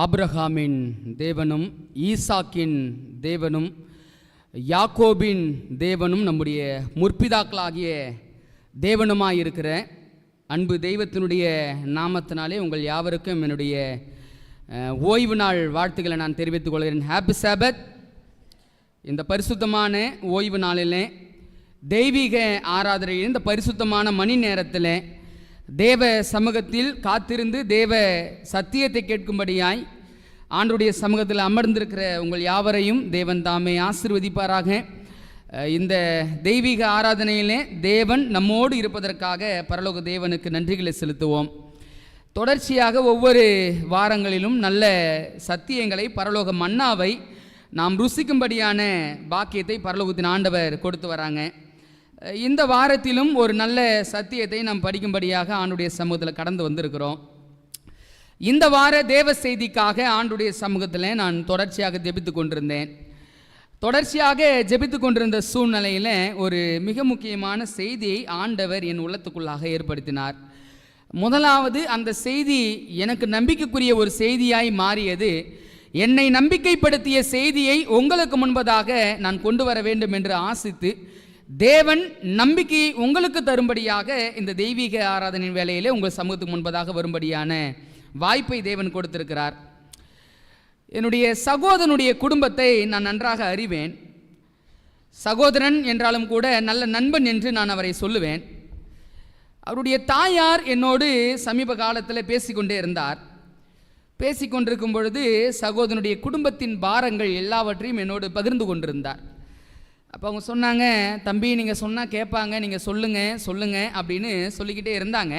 ஆபிரகாமின் தேவனும் ஈசாக்கின் தேவனும் யாக்கோபின் தேவனும் நம்முடைய முற்பிதாக்களாகிய தேவனுமாயிருக்கிற அன்பு தெய்வத்தினுடைய நாமத்தினாலே உங்கள் யாவருக்கும் என்னுடைய ஓய்வு நாள் வாழ்த்துக்களை நான் தெரிவித்துக் கொள்கிறேன். ஹாப்பி சாபத். இந்த பரிசுத்தமான ஓய்வு நாளில் தெய்வீக ஆராதனையில் இந்த பரிசுத்தமான மணி நேரத்தில் தேவ சமூகத்தில் காத்திருந்து தேவ சத்தியத்தை கேட்கும்படியாய் ஆண்டுடைய சமூகத்தில் அமர்ந்திருக்கிற உங்கள் யாவரையும் தேவன் தாமே ஆசீர்வதிப்பாராக. இந்த தெய்வீக ஆராதனையிலே தேவன் நம்மோடு இருப்பதற்காக பரலோக தேவனுக்கு நன்றிகளை செலுத்துவோம். தொடர்ச்சியாக ஒவ்வொரு வாரங்களிலும் நல்ல சத்தியங்களை, பரலோக மன்னாவை நாம் ருசிக்கும்படியான பாக்கியத்தை பரலோகத்தின் ஆண்டவர் கொடுத்து வராங்க. இந்த வாரத்திலும் ஒரு நல்ல சத்தியத்தை நாம் படிக்கும்படியாக ஆண்டுடைய சமூகத்தில் கடந்து வந்திருக்கிறோம். இந்த வார தேவ செய்திக்காக ஆண்டுடைய சமூகத்தில் நான் தொடர்ச்சியாக ஜெபித்து கொண்டிருந்தேன். தொடர்ச்சியாக ஜெபித்து கொண்டிருந்த சூழ்நிலையில் ஒரு மிக முக்கியமான செய்தியை ஆண்டவர் என் உள்ளத்துக்குள்ளாக ஏற்படுத்தினார். முதலாவது, அந்த செய்தி எனக்கு நம்பிக்கைக்குரிய ஒரு செய்தியாய் மாறியது. என்னை நம்பிக்கைப்படுத்திய செய்தியை உங்களுக்கு முன்பதாக நான் கொண்டு வர வேண்டும் என்று ஆசித்து தேவன் நம்பிக்கையை உங்களுக்கு தரும்படியாக இந்த தெய்வீக ஆராதனையின் வேலையிலே உங்கள் சமூகத்துக்கு முன்பதாக வரும்படியான வாய்ப்பை தேவன் கொடுத்திருக்கிறார். என்னுடைய சகோதரனுடைய குடும்பத்தை நான் நன்றாக அறிவேன். சகோதரன் என்றாலும் கூட நல்ல நண்பன் என்று நான் அவரை சொல்லுவேன். அவருடைய தாயார் என்னோடு சமீப காலத்தில் பேசிக்கொண்டே இருந்தார். பேசிக்கொண்டிருக்கும் பொழுது சகோதரனுடைய குடும்பத்தின் பாரங்கள் எல்லாவற்றையும் என்னோடு பகிர்ந்து கொண்டிருந்தார். அப்போ அவங்க சொன்னாங்க, தம்பி நீங்கள் சொன்னால் கேட்பாங்க, நீங்கள் சொல்லுங்கள் அப்படின்னு சொல்லிக்கிட்டே இருந்தாங்க.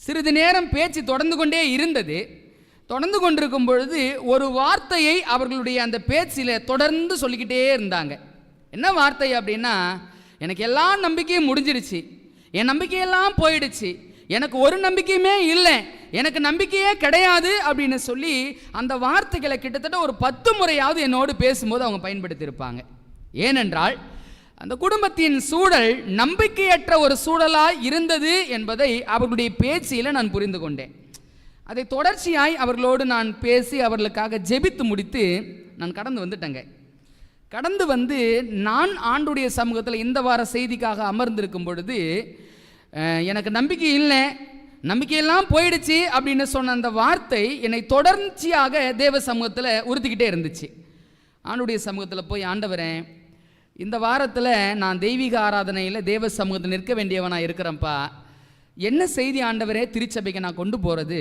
சிறிது நேரம் பேச்சு தொடர்ந்து கொண்டே இருந்தது. தொடர்ந்து கொண்டிருக்கும் பொழுது ஒரு வார்த்தையை அவர்களுடைய அந்த பேச்சில் தொடர்ந்து சொல்லிக்கிட்டே இருந்தாங்க. என்ன வார்த்தை அப்படின்னா, எனக்கு எல்லா நம்பிக்கையும் முடிஞ்சிடுச்சு, என் நம்பிக்கையெல்லாம் போயிடுச்சு, எனக்கு ஒரு நம்பிக்கையுமே இல்லை, எனக்கு நம்பிக்கையே கிடையாது அப்படின்னு சொல்லி அந்த வார்த்தைகளை கிட்டத்தட்ட ஒரு 10 முறையாவது என்னோடு பேசும்போது அவங்க பயன்படுத்தியிருப்பாங்க. ஏனென்றால் அந்த குடும்பத்தின் சூழல் நம்பிக்கையற்ற ஒரு சூழலாய் இருந்தது என்பதை அவர்களுடைய பேச்சில் நான் புரிந்து கொண்டேன். அதை தொடர்ச்சியாய் அவர்களோடு நான் பேசி அவர்களுக்காக ஜெபித்து முடித்து நான் கடந்து வந்துட்டேங்க. கடந்து வந்து நான் ஆண்டுடைய சமூகத்தில் இந்த வார செய்திக்காக அமர்ந்திருக்கும் பொழுது எனக்கு நம்பிக்கை இல்லை, நம்பிக்கையெல்லாம் போயிடுச்சு அப்படின்னு சொன்ன அந்த வார்த்தை என்னை தொடர்ச்சியாக தேவ சமூகத்தில் உறுத்திக்கிட்டே இருந்துச்சு. ஆண்டுடைய சமூகத்தில் போய், ஆண்டவரே, இந்த வாரத்தில் நான் தெய்வீக ஆராதனையில் தேவ சமூகத்தில் நிற்க வேண்டியவனாக இருக்கிறேன்ப்பா. என்ன செய்தி ஆண்டவரே திருச்சபைக்கு நான் கொண்டு போகிறது,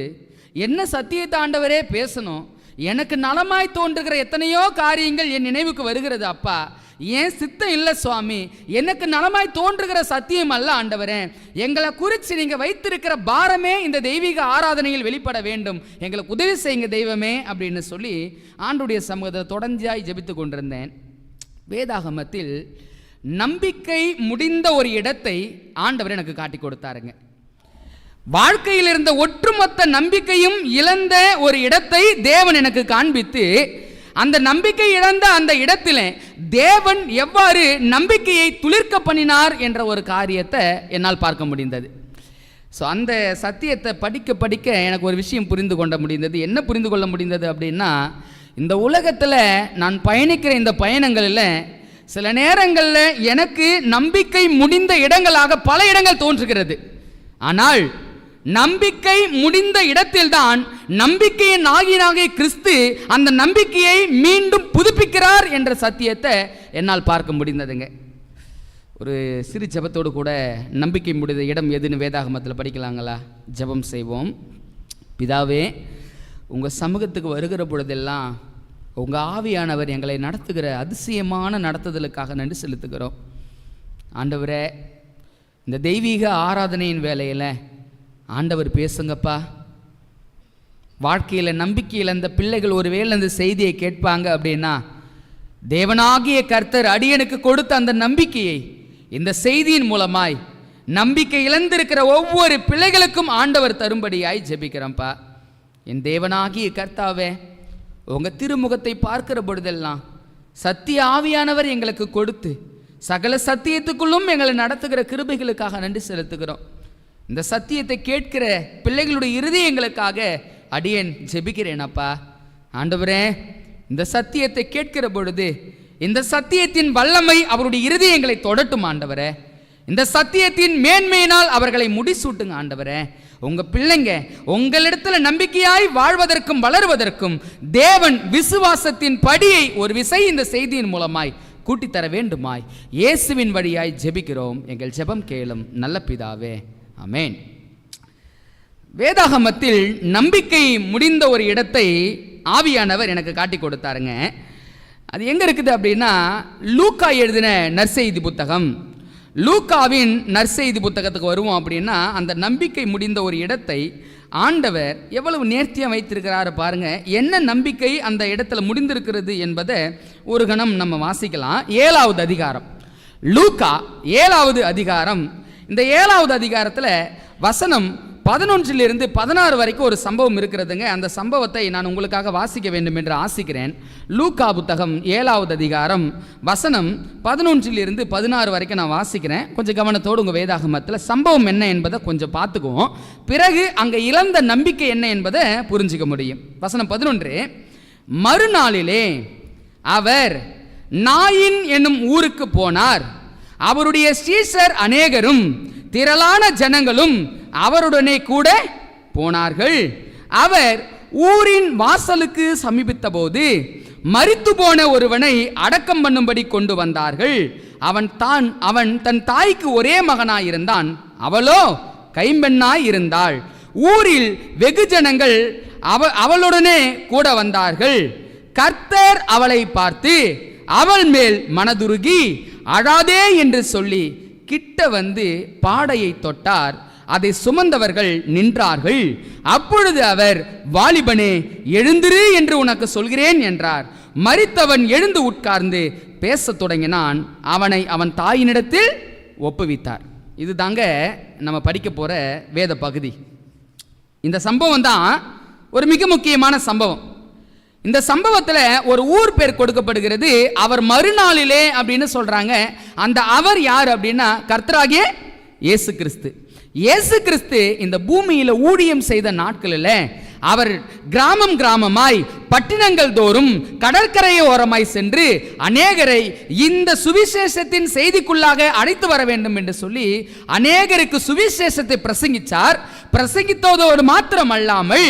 என்ன சத்தியத்தை ஆண்டவரே பேசணும், எனக்கு நலமாய் தோன்றுகிற எத்தனையோ காரியங்கள் என் நினைவுக்கு வருகிறது அப்பா. ஏன் சித்தம் இல்லை சுவாமி, எனக்கு நலமாய் தோன்றுகிற சத்தியம் அல்ல ஆண்டவரே, எங்களை குறித்து நீங்கள் வைத்திருக்கிற பாரமே இந்த தெய்வீக ஆராதனையில் வெளிப்பட வேண்டும், எங்களுக்கு உதவி செய்யுங்க தெய்வமே அப்படின்னு சொல்லி ஆண்டுடைய சமூகத்தை தொடர்ச்சியாய் ஜெபித்து கொண்டிருந்தேன். வேதாகமத்தில் நம்பிக்கை முடிந்த ஒரு இடத்தை ஆண்டவர் எனக்கு காட்டி கொடுத்தாருங்க. வாழ்க்கையில் இருந்த ஒட்டுமொத்த நம்பிக்கையும் இழந்த ஒரு இடத்தை தேவன் எனக்கு காண்பித்து, அந்த நம்பிக்கை இழந்த அந்த இடத்திலே தேவன் எவ்வாறு நம்பிக்கையை துளிர்க்க பண்ணினார் என்ற ஒரு காரியத்தை என்னால் பார்க்க முடிந்தது. ஸோ அந்த சத்தியத்தை படிக்க படிக்க எனக்கு ஒரு விஷயம் புரிந்து கொள்ள முடிந்தது. என்ன புரிந்து கொள்ள முடிந்தது அப்படின்னா, இந்த உலகத்தில் நான் பயணிக்கிற இந்த பயணங்களில் சில நேரங்களில் எனக்கு நம்பிக்கை முடிந்த இடங்களாக பல இடங்கள் தோன்றுகிறது. ஆனால் நம்பிக்கை முடிந்த இடத்தில்தான் நம்பிக்கையின் ஆகியனாகிய கிறிஸ்து அந்த நம்பிக்கையை மீண்டும் புதுப்பிக்கிறார் என்ற சத்தியத்தை என்னால் பார்க்க முடிந்ததுங்க. ஒரு சிறு ஜெபத்தோடு கூட நம்பிக்கை முடிந்த இடம் எதுன்னு வேதாகமத்தில் படிக்கலாங்களா? ஜெபம் செய்வோம். பிதாவே, உங்கள் சமூகத்துக்கு வருகிற பொழுதெல்லாம் உங்கள் ஆவியானவர் எங்களை நடத்துகிற அதிசயமான நடத்துதலுக்காக நன்றி செலுத்துகிறோம். ஆண்டவரே, இந்த தெய்வீக ஆராதனையின் வேலையில் ஆண்டவர் பேசுங்கப்பா. வாழ்க்கையில் நம்பிக்கையில் அந்த பிள்ளைகள் ஒருவேளை அந்த செய்தியை கேட்பாங்க அப்படின்னா, தேவனாகிய கர்த்தர் அடியனுக்கு கொடுத்த அந்த நம்பிக்கையை இந்த செய்தியின் மூலமாய் நம்பிக்கை இழந்திருக்கிற ஒவ்வொரு பிள்ளைகளுக்கும் ஆண்டவர் தரும்படியாய் ஜெபிக்கிறேன்ப்பா. என் தேவனாகிய கர்த்தாவே, உங்கள் திருமுகத்தை பார்க்கிற பொழுதெல்லாம் சத்திய ஆவியானவர் எங்களுக்கு கொடுத்து சகல சத்தியத்துக்குள்ளும் எங்களை நடத்துகிற கிருபைகளுக்காக நன்றி செலுத்துகிறோம். இந்த சத்தியத்தை கேட்கிற பிள்ளைகளுடைய இருதயங்களுக்காக அடியேன் ஜெபிக்கிறேன் அப்பா. ஆண்டவரே, இந்த சத்தியத்தை கேட்கிற பொழுது இந்த சத்தியத்தின் வல்லமை அவருடைய இருதயங்களை தொடட்டும் ஆண்டவரே. இந்த சத்தியத்தின் மேன்மையினால் அவர்களை முடிசூட்டுங்க ஆண்டவரே. உங்க பிள்ளைங்க உங்களிடத்துல நம்பிக்கையாய் வாழ்வதற்கும் வளருவதற்கும் தேவன் விசுவாசத்தின் படியை ஒரு விசை இந்த செய்தியின் மூலமாய் கூட்டித்தர வேண்டுமாய் இயேசுவின் வழியாய் ஜெபிக்கிறோம். எங்கள் ஜெபம் கேளும் நல்ல பிதாவே, ஆமென். வேதாகமத்தில் நம்பிக்கை முடிந்த ஒரு இடத்தை ஆவியானவர் எனக்கு காட்டி கொடுத்தாருங்க. அது எங்க இருக்குது அப்படின்னா, லூக்கா எழுதின நற்செய்தி புத்தகம். லூக்காவின் நற்செய்தி புத்தகத்துக்கு வருவோம் அப்படின்னா, அந்த நம்பிக்கை முடிந்த ஒரு இடத்தை ஆண்டவர் எவ்வளவு நேர்த்தியாக வைத்திருக்கிறாரு பாருங்க. என்ன நம்பிக்கை அந்த இடத்துல முடிந்திருக்கிறது என்பதை ஒரு கணம் நம்ம வாசிக்கலாம். 7வது அதிகாரம், லூக்கா 7வது அதிகாரம். இந்த 7வது அதிகாரத்தில் வசனம் 11 16 வரைக்கும் ஒரு சம்பவம் இருக்கிறதுங்க. அந்த சம்பவத்தை நான் உங்களுக்காக வாசிக்க வேண்டும் என்று ஆசிக்கிறேன். லூக்கா புத்தகம் 7வது அதிகாரம் வசனம் 11 16 வரைக்கும் நான் வாசிக்கிறேன். கொஞ்சம் கவனத்தோடு உங்கள் வேதாகமத்தில் சம்பவம் என்ன என்பதை கொஞ்சம் பார்த்துக்குவோம். பிறகு அங்கே இழந்த நம்பிக்கை என்ன என்பதை புரிஞ்சிக்க முடியும். வசனம் 11, மறுநாளிலே அவர் நாயின் என்னும் ஊருக்கு போனார். அவருடைய சீஷர் அநேகரும் திரளான ஜனங்களும் அவருடனே கூட போனார்கள். அவர் ஊரின் வாசலுக்கு சமீபித்த போது மரித்து போன ஒருவனை அடக்கம் பண்ணும்படி கொண்டு வந்தார்கள். அவன் தன் தாய்க்கு ஒரே மகனாயிருந்தான், அவளோ கைம்பெண்ணாய் இருந்தாள். ஊரில் வெகு ஜனங்கள் அவளுடனே கூட வந்தார்கள். கர்த்தர் அவளை பார்த்து அவள் மேல் மனதுருகி அழாதே என்று சொல்லி கிட்ட வந்து பாடையை தொட்டார். அதை சுமந்தவர்கள் நின்றார்கள். அப்பொழுது அவர், வாலிபனே எழுந்திரு என்று உனக்கு சொல்கிறேன் என்றார். மரித்தவன் எழுந்து உட்கார்ந்து பேசத் தொடங்கினான். அவனை அவன் தாயினிடத்தில் ஒப்புவித்தார். இது தாங்க நம்ம படிக்க போற வேத பகுதி. இந்த சம்பவம் தான் ஒரு மிக முக்கியமான சம்பவம். இந்த சம்பவத்தில் ஒரு ஊர் பேர் கொடுக்கப்படுகிறது. அவர் மறுநாளிலே அப்படின்னு சொல்றாங்க. அந்த அவர் யார் அப்படின்னா, கர்த்தராகிய இயேசு கிறிஸ்து. இயேசு கிறிஸ்து இந்த பூமியில் ஊழியம் செய்த நாட்களில் அவர் கிராமம் கிராமமாய் பட்டினங்கள் தோறும் கடற்கரை ஓரமாய் சென்று அநேகரை இந்த சுவிசேஷத்தின் செய்திக்குள்ளாக அழைத்து வர வேண்டும் என்று சொல்லி அநேகருக்கு சுவிசேஷத்தை பிரசங்கித்தார். பிரசங்கித்ததோடு மாத்திரமல்லாமல்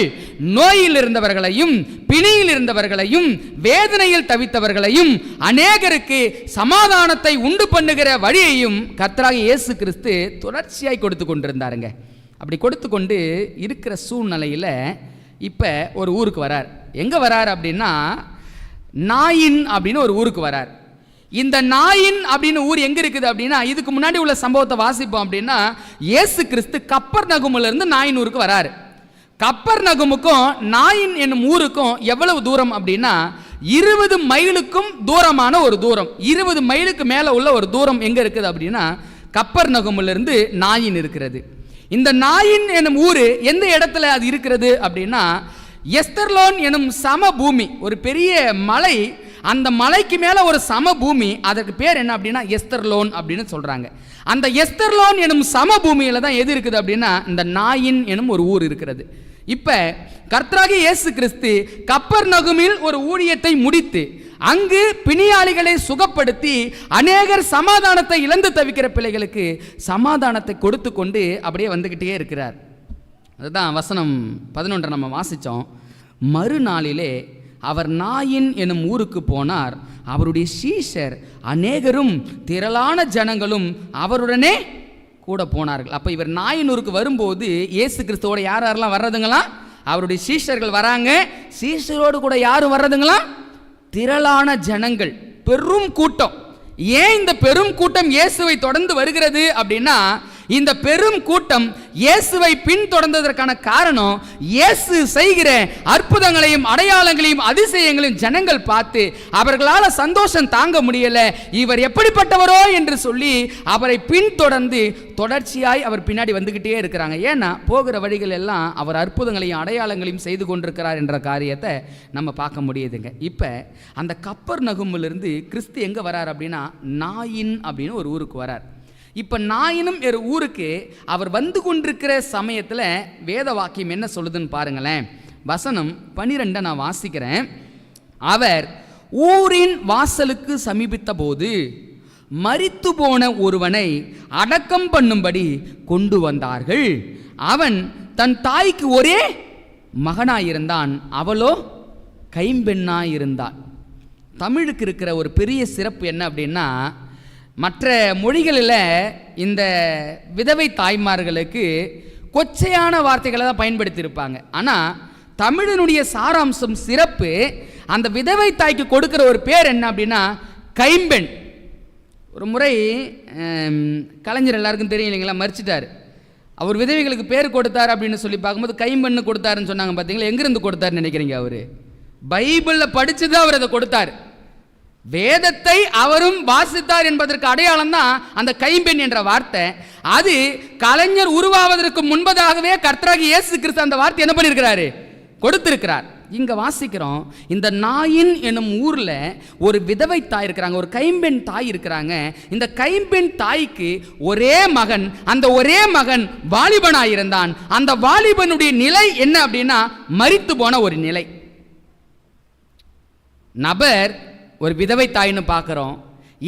நோயில் இருந்தவர்களையும் பிணியில் இருந்தவர்களையும் வேதனையில் தவித்தவர்களையும் அநேகருக்கு சமாதானத்தை உண்டு பண்ணுகிற வழியையும் கர்த்தராகிய இயேசு கிறிஸ்து தொடர்ச்சியாய் கொடுத்து கொண்டிருந்தாருங்க. அப்படி கொடுத்து கொண்டு இருக்கிற சூழ்நிலையில் இப்போ ஒரு ஊருக்கு வரார். எங்கே வரார் அப்படின்னா, நாயின் அப்படின்னு ஒரு ஊருக்கு வரார். இந்த நாயின் அப்படின்னு ஊர் எங்கே இருக்குது அப்படின்னா, இதுக்கு முன்னாடி உள்ள சம்பவத்தை வாசிப்போம் அப்படின்னா, இயேசு கிறிஸ்து கப்பர்நகூமிலிருந்து நாயின் ஊருக்கு வராரு. கப்பர்நகூமுக்கும் நாயின் என்னும் ஊருக்கும் எவ்வளவு தூரம் அப்படின்னா 20 மைலுக்கும் தூரமான ஒரு தூரம். 20 மைலுக்கு மேலே உள்ள ஒரு தூரம் எங்கே இருக்குது அப்படின்னா, கப்பர்நகூமிலிருந்து நாயின் இருக்கிறது. இந்த நாயின் எனும் ஊர் எந்த இடத்துல அது இருக்கிறது அப்படின்னா, எஸ்தர்லோன் எனும் சமபூமி, ஒரு பெரிய மலை, அந்த மலைக்கு மேலே ஒரு சமபூமி, அதற்கு பேர் என்ன அப்படின்னா எஸ்தர்லோன் அப்படின்னு சொல்கிறாங்க. அந்த எஸ்தர்லோன் எனும் சமபூமியில் தான் எது இருக்குது அப்படின்னா இந்த நாயின் எனும் ஒரு ஊர் இருக்கிறது. இப்போ கர்த்தராகிய இயேசு கிறிஸ்து கப்பர்நகூமில் ஒரு ஊழியத்தை முடித்து அங்கு பிணியாளிகளை சுகப்படுத்தி அநேகர் சமாதானத்தை இழந்து தவிக்கிற பிள்ளைகளுக்கு சமாதானத்தை கொடுத்து கொண்டு அப்படியே வந்துக்கிட்டே இருக்கிறார். அதுதான் வசனம் 11 நம்ம வாசித்தோம். மறுநாளிலே அவர் நாயின் எனும் ஊருக்கு போனார். அவருடைய சீஷர் அநேகரும் திரளான ஜனங்களும் அவருடனே கூட போனார்கள். அப்போ இவர் நாயின் ஊருக்கு வரும்போது இயேசு கிறிஸ்துவோட யார் யாரெல்லாம் வர்றதுங்களா? அவருடைய சீஷர்கள் வராங்க. சீஷரோடு கூட யாரும் வர்றதுங்களா? திரளான ஜனங்கள், பெரும் கூட்டம். ஏன் இந்த பெரும் கூட்டம் இயேசுவை தொடர்ந்து வருகிறது அப்படின்னா, இந்த பெரும் கூட்டம் இயேசுவை பின்தொடர்ந்ததற்கான காரணம் இயேசு செய்கிற அற்புதங்களையும் அடையாளங்களையும் அதிசயங்களையும் ஜனங்கள் பார்த்து அவர்களால் சந்தோஷம் தாங்க முடியல. இவர் எப்படிப்பட்டவரோ என்று சொல்லி அவரை பின்தொடர்ந்து தொடர்ச்சியாய் அவர் பின்னாடி வந்துகிட்டே இருக்கிறாங்க. ஏன்னா போகிற வழிகள் எல்லாம் அவர் அற்புதங்களையும் அடையாளங்களையும் செய்து கொண்டிருக்கிறார் என்ற காரியத்தை நம்ம பார்க்க முடியுதுங்க. இப்போ அந்த கப்பர்நகூமிலிருந்து கிறிஸ்து எங்கே வரார் அப்படின்னா நாயின் அப்படின்னு ஒரு ஊருக்கு வரார். இப்போ நாயினும் ஒரு ஊருக்கு அவர் வந்து கொண்டிருக்கிற சமயத்தில் வேத வாக்கியம் என்ன சொல்லுதுன்னு பாருங்களேன். வசனம் 12 நான் வாசிக்கிறேன். அவர் ஊரின் வாசலுக்கு சமீபித்த போது மரித்து போன ஒருவனை அடக்கம் பண்ணும்படி கொண்டு வந்தார்கள். அவன் தன் தாய்க்கு ஒரே மகனாயிருந்தான், அவளோ கைம்பெண்ணாயிருந்தாள். தமிழுக்கு இருக்கிற ஒரு பெரிய சிறப்பு என்ன அப்படின்னா, மற்ற மொழிகளில் இந்த விதவை தாய்மார்களுக்கு கொச்சையான வார்த்தைகளை தான் பயன்படுத்தியிருப்பாங்க. ஆனால் தமிழனுடைய சாராம்சம் சிறப்பு, அந்த விதவை தாய்க்கு கொடுக்குற ஒரு பேர் என்ன அப்படின்னா கைம்பெண். ஒரு முறை கலைஞர் எல்லாருக்கும் தெரியும் இல்லைங்களா, மறிச்சிட்டார். அவர் விதவைகளுக்கு பேர் கொடுத்தார் அப்படின்னு சொல்லி பார்க்கும்போது கைம்பெண்ணு கொடுத்தாருன்னு சொன்னாங்க. பார்த்தீங்களா, எங்கேருந்து கொடுத்தாருன்னு நினைக்கிறீங்க? அவர் பைபிளில் படித்து தான் அவர் அதை கொடுத்தார். வேதத்தை அவரும் வாசித்தார் என்பதற்கு அடையாளம் தான் அந்த கைம்பெண் என்ற வார்த்தை. அது கலைஞர் உருவாவதற்கு முன்பதாகவே கர்த்தராகிய இயேசு கிறிஸ்து அந்த வார்த்தை என்ன பண்ணியிருக்கிறாரு, கொடுத்திருக்கிறார். இங்க வாசிக்கிறோம், இந்த நாயின் என்னும் ஊர்ல ஒரு விதவை தாய் இருக்கிறாங்க, ஒரு கைம்பெண் தாய் இருக்கிறாங்க. இந்த கைம்பெண் தாய்க்கு ஒரே மகன், அந்த ஒரே மகன் வாலிபனாயிருந்தான். அந்த வாலிபனுடைய நிலை என்ன அப்படின்னா மரித்து போன ஒரு நிலை. நபர் ஒரு விதவை தாயின்னு பார்க்குறோம்.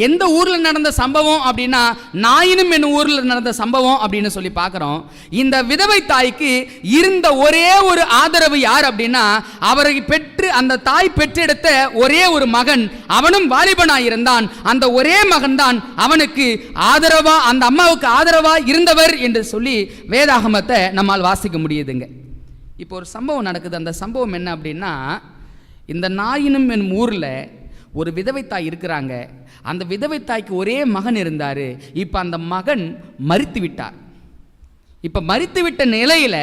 எந்த ஊரில் நடந்த சம்பவம் அப்படின்னா நாயினும் என்னும் ஊரில் நடந்த சம்பவம் அப்படின்னு சொல்லி பார்க்குறோம். இந்த விதவை தாய்க்கு இருந்த ஒரே ஒரு ஆதரவு யார் அப்படின்னா, அவரை பெற்று அந்த தாய் பெற்றெடுத்த ஒரே ஒரு மகன், அவனும் வாலிபனாயிருந்தான். அந்த ஒரே மகன் தான் அவனுக்கு ஆதரவா, அந்த அம்மாவுக்கு ஆதரவா இருந்தவர் என்று சொல்லி வேதாகமத்தை நம்மால் வாசிக்க முடியுதுங்க. இப்போ ஒரு சம்பவம் நடக்குது. அந்த சம்பவம் என்ன அப்படின்னா, இந்த நாயினும் என் ஊரில் ஒரு விதவை தாய் இருக்கிறாங்க. அந்த விதவை தாய்க்கு ஒரே மகன் இருந்தார். இப்போ அந்த மகன் மரித்து விட்டார். இப்போ மரித்து விட்ட நிலையில்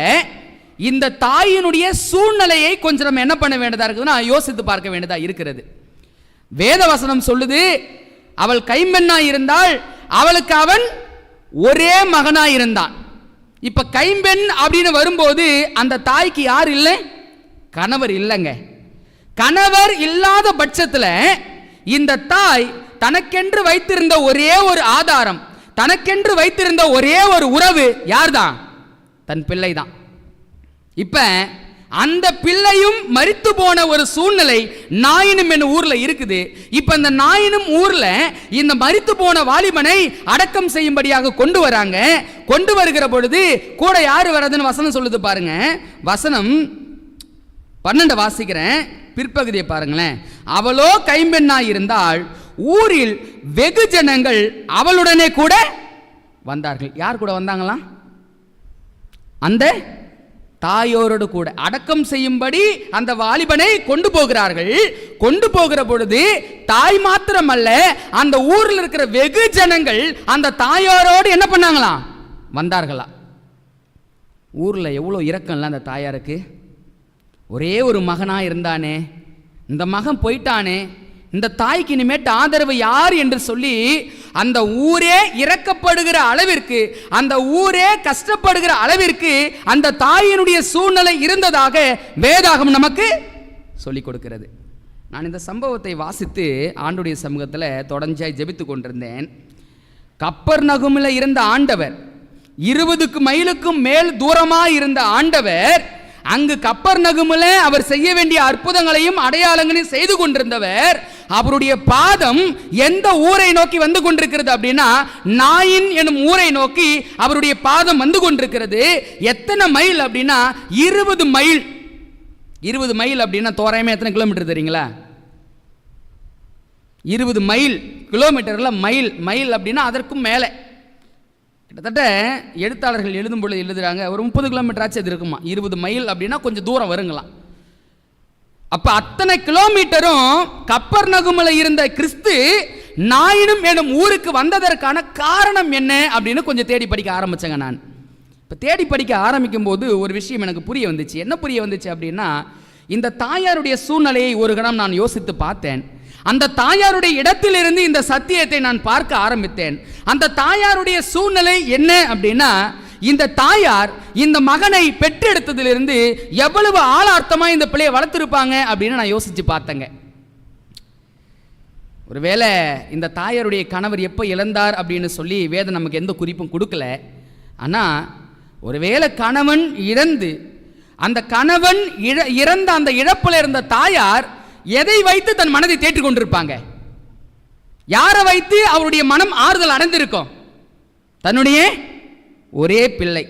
இந்த தாயினுடைய சூழ்நிலையை கொஞ்சம் நம்ம என்ன பண்ண வேண்டியதாக இருக்குதுன்னா யோசித்து பார்க்க வேண்டியதாக இருக்கிறது. வேத வசனம் சொல்லுது, அவள் கைம்பெண்ணாய் இருந்தால், அவளுக்கு அவன் ஒரே மகனாய் இருந்தான். இப்போ கைம்பெண் அப்படின்னு வரும்போது அந்த தாய்க்கு யார் இல்லை? கணவர் இல்லைங்க. கணவர் இல்லாத பட்சத்தில் இந்த தாய் தனக்கென்று வைத்திருந்த ஒரே ஒரு ஆதாரம், தனக்கென்று வைத்திருந்த ஒரே ஒரு உறவு யார்தான்? தன் பிள்ளை தான். இப்ப அந்த பிள்ளையும் மரித்து போன ஒரு சூழ்நிலை நாயினும் என்னும் ஊர்ல இருக்குது. இப்ப இந்த நாயினும் ஊர்ல இந்த மரித்து போன வாலிபனை அடக்கம் செய்யும்படியாக கொண்டு வராங்க. கொண்டு வருகிற பொழுது கூட யாரு வரதுன்னு வசனம் சொல்லுது பாருங்க. வசனம் 12 வாசிக்கிறேன், பிற்பகுதியை பாருங்களேன். அவளோ கைம்பெண்ணாய் இருந்தால் ஊரில் வெகு ஜனங்கள் அவளுடனே கூட வந்தார்கள். யார் கூட வந்தாங்களாம்? அந்த தாயோரோடு கூட அடக்கம் செய்யும்படி அந்த வாலிபனை கொண்டு போகிறார்கள். கொண்டு போகிற பொழுது தாய் மாத்திரமல்ல, அந்த ஊரில் இருக்கிற வெகு ஜனங்கள் அந்த தாயோரோடு என்ன பண்ணாங்களாம்? வந்தார்களா. ஊர்ல எவ்வளவு இரக்கம்ல அந்த தாயாருக்கு. ஒரே ஒரு மகனாக இருந்தானே, இந்த மகன் போயிட்டானே, இந்த தாய்க்கு இனிமேட்டு ஆதரவு யார் என்று சொல்லி அந்த ஊரே இறக்கப்படுகிற அளவிற்கு, அந்த ஊரே கஷ்டப்படுகிற அளவிற்கு அந்த தாயினுடைய சூழ்நிலை இருந்ததாக வேதாகம் நமக்கு சொல்லிக் கொடுக்கிறது. நான் இந்த சம்பவத்தை வாசித்து ஆண்டுடைய சமூகத்தில் தொடர்ச்சியாய் ஜெபித்து கொண்டிருந்தேன். கப்பர்நகூமில் இருந்த ஆண்டவர், 20 மைலுக்கும் மேல் தூரமாக இருந்த ஆண்டவர், அங்கு கப்பர்நகூமில் அவர் செய்ய வேண்டிய அற்புதங்களையும் அடையாளங்களையும் செய்து கொண்டிருந்தவர், அவருடைய பாதம் எந்த ஊரை நோக்கி வந்து கொண்டிருக்கிறது அப்படின்னா நாயின் எனும் ஊரை நோக்கி அவருடைய பாதம் வந்து கொண்டிருக்கிறது. எத்தனை மைல் அப்படின்னா 20 மைல். 20 மைல் அப்படின்னா தோராயமா எத்தனை கிலோமீட்டர் தெரியுங்களா? 20 மைல். கிலோமீட்டர்ல மைல், மைல் அப்படின்னா அதற்கும் மேலே. கிட்டத்தட்ட எழுத்தாளர்கள் எழுதும் பொழுது எழுதுறாங்க ஒரு 30 கிலோமீட்டர் ஆச்சு அது இருக்குமா. 20 மைல் அப்படின்னா கொஞ்சம் தூரம் வருங்களாம். அப்ப அத்தனை கிலோமீட்டரும் கப்பர்நகூமில் இருந்த கிறிஸ்து நாயினும் எனும் ஊருக்கு வந்ததற்கான காரணம் என்ன அப்படின்னு கொஞ்சம் தேடி படிக்க ஆரம்பிச்சேங்க. நான் இப்போ தேடி படிக்க ஆரம்பிக்கும் போது ஒரு விஷயம் எனக்கு புரிய வந்துச்சு. என்ன புரிய வந்துச்சு அப்படின்னா, இந்த தாயாருடைய சூழ்நிலையை ஒரு கணம் நான் யோசித்து பார்த்தேன். அந்த தாயாருடைய இடத்திலிருந்து இந்த சத்தியத்தை நான் பார்க்க ஆரம்பித்தேன். அந்த தாயாருடைய சூழ்நிலை என்ன அப்படின்னா, இந்த தாயார் இந்த மகனை பெற்றெடுத்ததிலிருந்து எவ்வளவு ஆளார்த்தமா இந்த பிள்ளையை வளர்த்திருப்பாங்க அப்படின்னு நான் யோசிச்சு பார்த்தேங்க. ஒருவேளை இந்த தாயாருடைய கணவர் எப்போ இழந்தார் அப்படின்னு சொல்லி வேதம் நமக்கு எந்த குறிப்பும் கொடுக்கல. ஆனால் ஒருவேளை கணவன் இறந்து அந்த கணவன் இறந்த அந்த இழப்புல இருந்த தாயார் எதை வைத்து தன் மனதை தேற்றிக் கொண்டிருப்பாங்க? யாரை வைத்து அவருடைய மனம் ஆறுதல் அடைந்திருக்கும்? தன்னுடைய ஒரே பிள்ளை.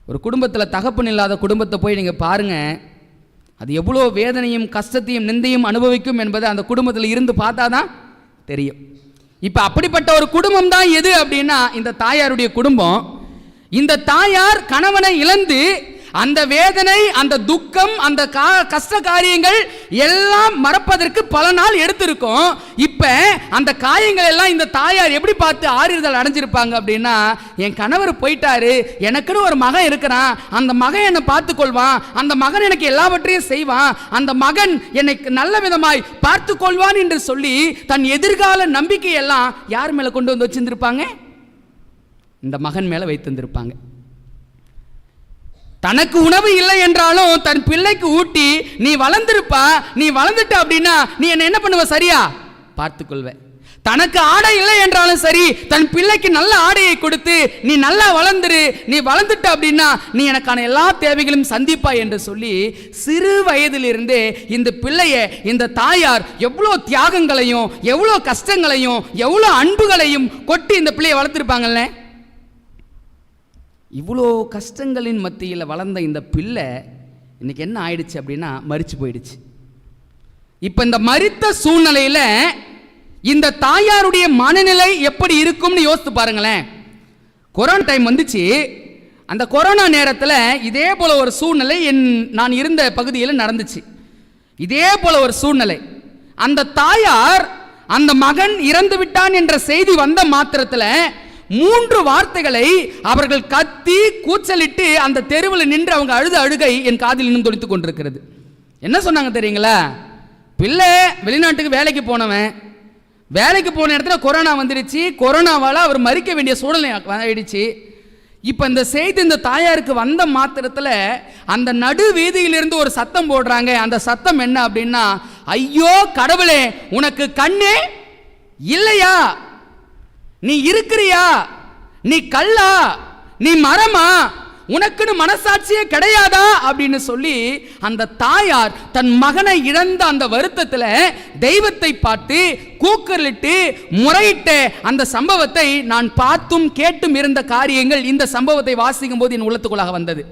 ஒரு குடும்பத்தில் தகப்பன் இல்லாத குடும்பத்தை போய் நீங்கள் பாருங்க, அது எவ்வளோ வேதனையும் கஷ்டத்தையும் நிந்தையும் அனுபவிக்கும் என்பதை அந்த குடும்பத்தில் இருந்து பார்த்தா தான் தெரியும். இப்போ அப்படிப்பட்ட ஒரு குடும்பம் தான் எது அப்படின்னா இந்த தாயாருடைய குடும்பம். இந்த தாயார் கணவனை இழந்து அந்த வேதனை, அந்த துக்கம், அந்த கஷ்ட காரியங்கள் எல்லாம் மறப்பதற்கு பல நாள் எடுத்திருக்கும். இப்ப அந்த காயங்கள் எல்லாம் இந்த தாயார் எப்படி பார்த்து ஆறுதல் அடைஞ்சிருப்பாங்க அப்படின்னா, என் கணவர் போயிட்டாரு, எனக்குன்னு ஒரு மகன் இருக்கிறான், அந்த மகன் என்னை பார்த்து கொள்வான், அந்த மகன் எனக்கு எல்லாவற்றையும் செய்வான், அந்த மகன் என்னை நல்ல விதமாய் பார்த்து கொள்வான் என்று சொல்லி தன் எதிர்கால நம்பிக்கையெல்லாம் யார் மேல கொண்டு வந்து வச்சிருந்திருப்பாங்க? இந்த மகன் மேல வைத்திருந்திருப்பாங்க. தனக்கு உணவு இல்லை என்றாலும் தன் பிள்ளைக்கு ஊட்டி, நீ வளர்ந்துருப்பா, நீ வளர்ந்துட்ட அப்படின்னா நீ என்ன பண்ணுவ, சரியா பார்த்துக்கொள்வ. தனக்கு ஆடை இல்லை என்றாலும் சரி, தன் பிள்ளைக்கு நல்ல ஆடையை கொடுத்து நீ நல்லா வளர்ந்துரு, நீ வளர்ந்துட்ட அப்படின்னா நீ எனக்கான எல்லா தேவைகளும் சந்திப்பா என்று சொல்லி சிறு வயதிலிருந்தே இந்த பிள்ளைய இந்த தாயார் எவ்வளோ தியாகங்களையும் எவ்வளோ கஷ்டங்களையும் எவ்வளோ அன்புகளையும் கொட்டி இந்த பிள்ளையை வளர்த்துருப்பாங்கல்ல. இவ்வளோ கஷ்டங்களின் மத்தியில் வளர்ந்த இந்த பிள்ளை இன்னைக்கு என்ன ஆயிடுச்சு அப்படின்னா மரிச்சு போயிடுச்சு. இப்போ இந்த மரித்த சூழ்நிலையில் இந்த தாயாருடைய மனநிலை எப்படி இருக்கும்னு யோசித்து பாருங்களேன். கொரோனா டைம் வந்துச்சு. அந்த கொரோனா நேரத்தில் இதே போல ஒரு சூழ்நிலை நான் இருந்த பகுதியில் நடந்துச்சு. இதே போல ஒரு சூழ்நிலை. அந்த தாயார் அந்த மகன் இறந்து விட்டான் என்ற செய்தி வந்த மாத்திரத்தில் 3 வார்த்தைகளை அவர்கள் கத்தி கூச்சலிட்டு அந்த தெருவில் நின்று அவங்க அழுத அழுகை என் காதில் இன்னும் தொனித்துக் கொண்டிருக்கிறது. என்ன சொன்னாங்க தெரியுங்களா? பிள்ளை வெளிநாட்டுக்கு வேலைக்கு போனவன், வேலைக்கு போன இடத்துல கொரோனா வந்துடுச்சு, கொரோனாவால் அவர் மறிக்க வேண்டிய சூழ்நிலை ஆயிடுச்சு. இப்போ இந்த செய்தி இந்த தாயாருக்கு வந்த மாத்திரத்தில் அந்த நடு வீதியிலிருந்து ஒரு சத்தம் போடுறாங்க. அந்த சத்தம் என்ன அப்படின்னா, ஐயோ கடவுளே, உனக்கு கண்ணே இல்லையா? நீ இருக்கிறியா? நீ கல்லா? நீ மரமா? உனக்குன்னு மனசாட்சியே கிடையாதா அப்படின்னு சொல்லி அந்த தாயார் தன் மகனை இழந்த அந்த வருத்தத்தில் தெய்வத்தை பார்த்து கூக்குரலிட்டு முறையிட்ட அந்த சம்பவத்தை நான் பார்த்தும் கேட்டும் இருந்த காரியங்கள் இந்த சம்பவத்தை வாசிக்கும் போது என் உள்ளத்துக்குள்ளாக வந்தது.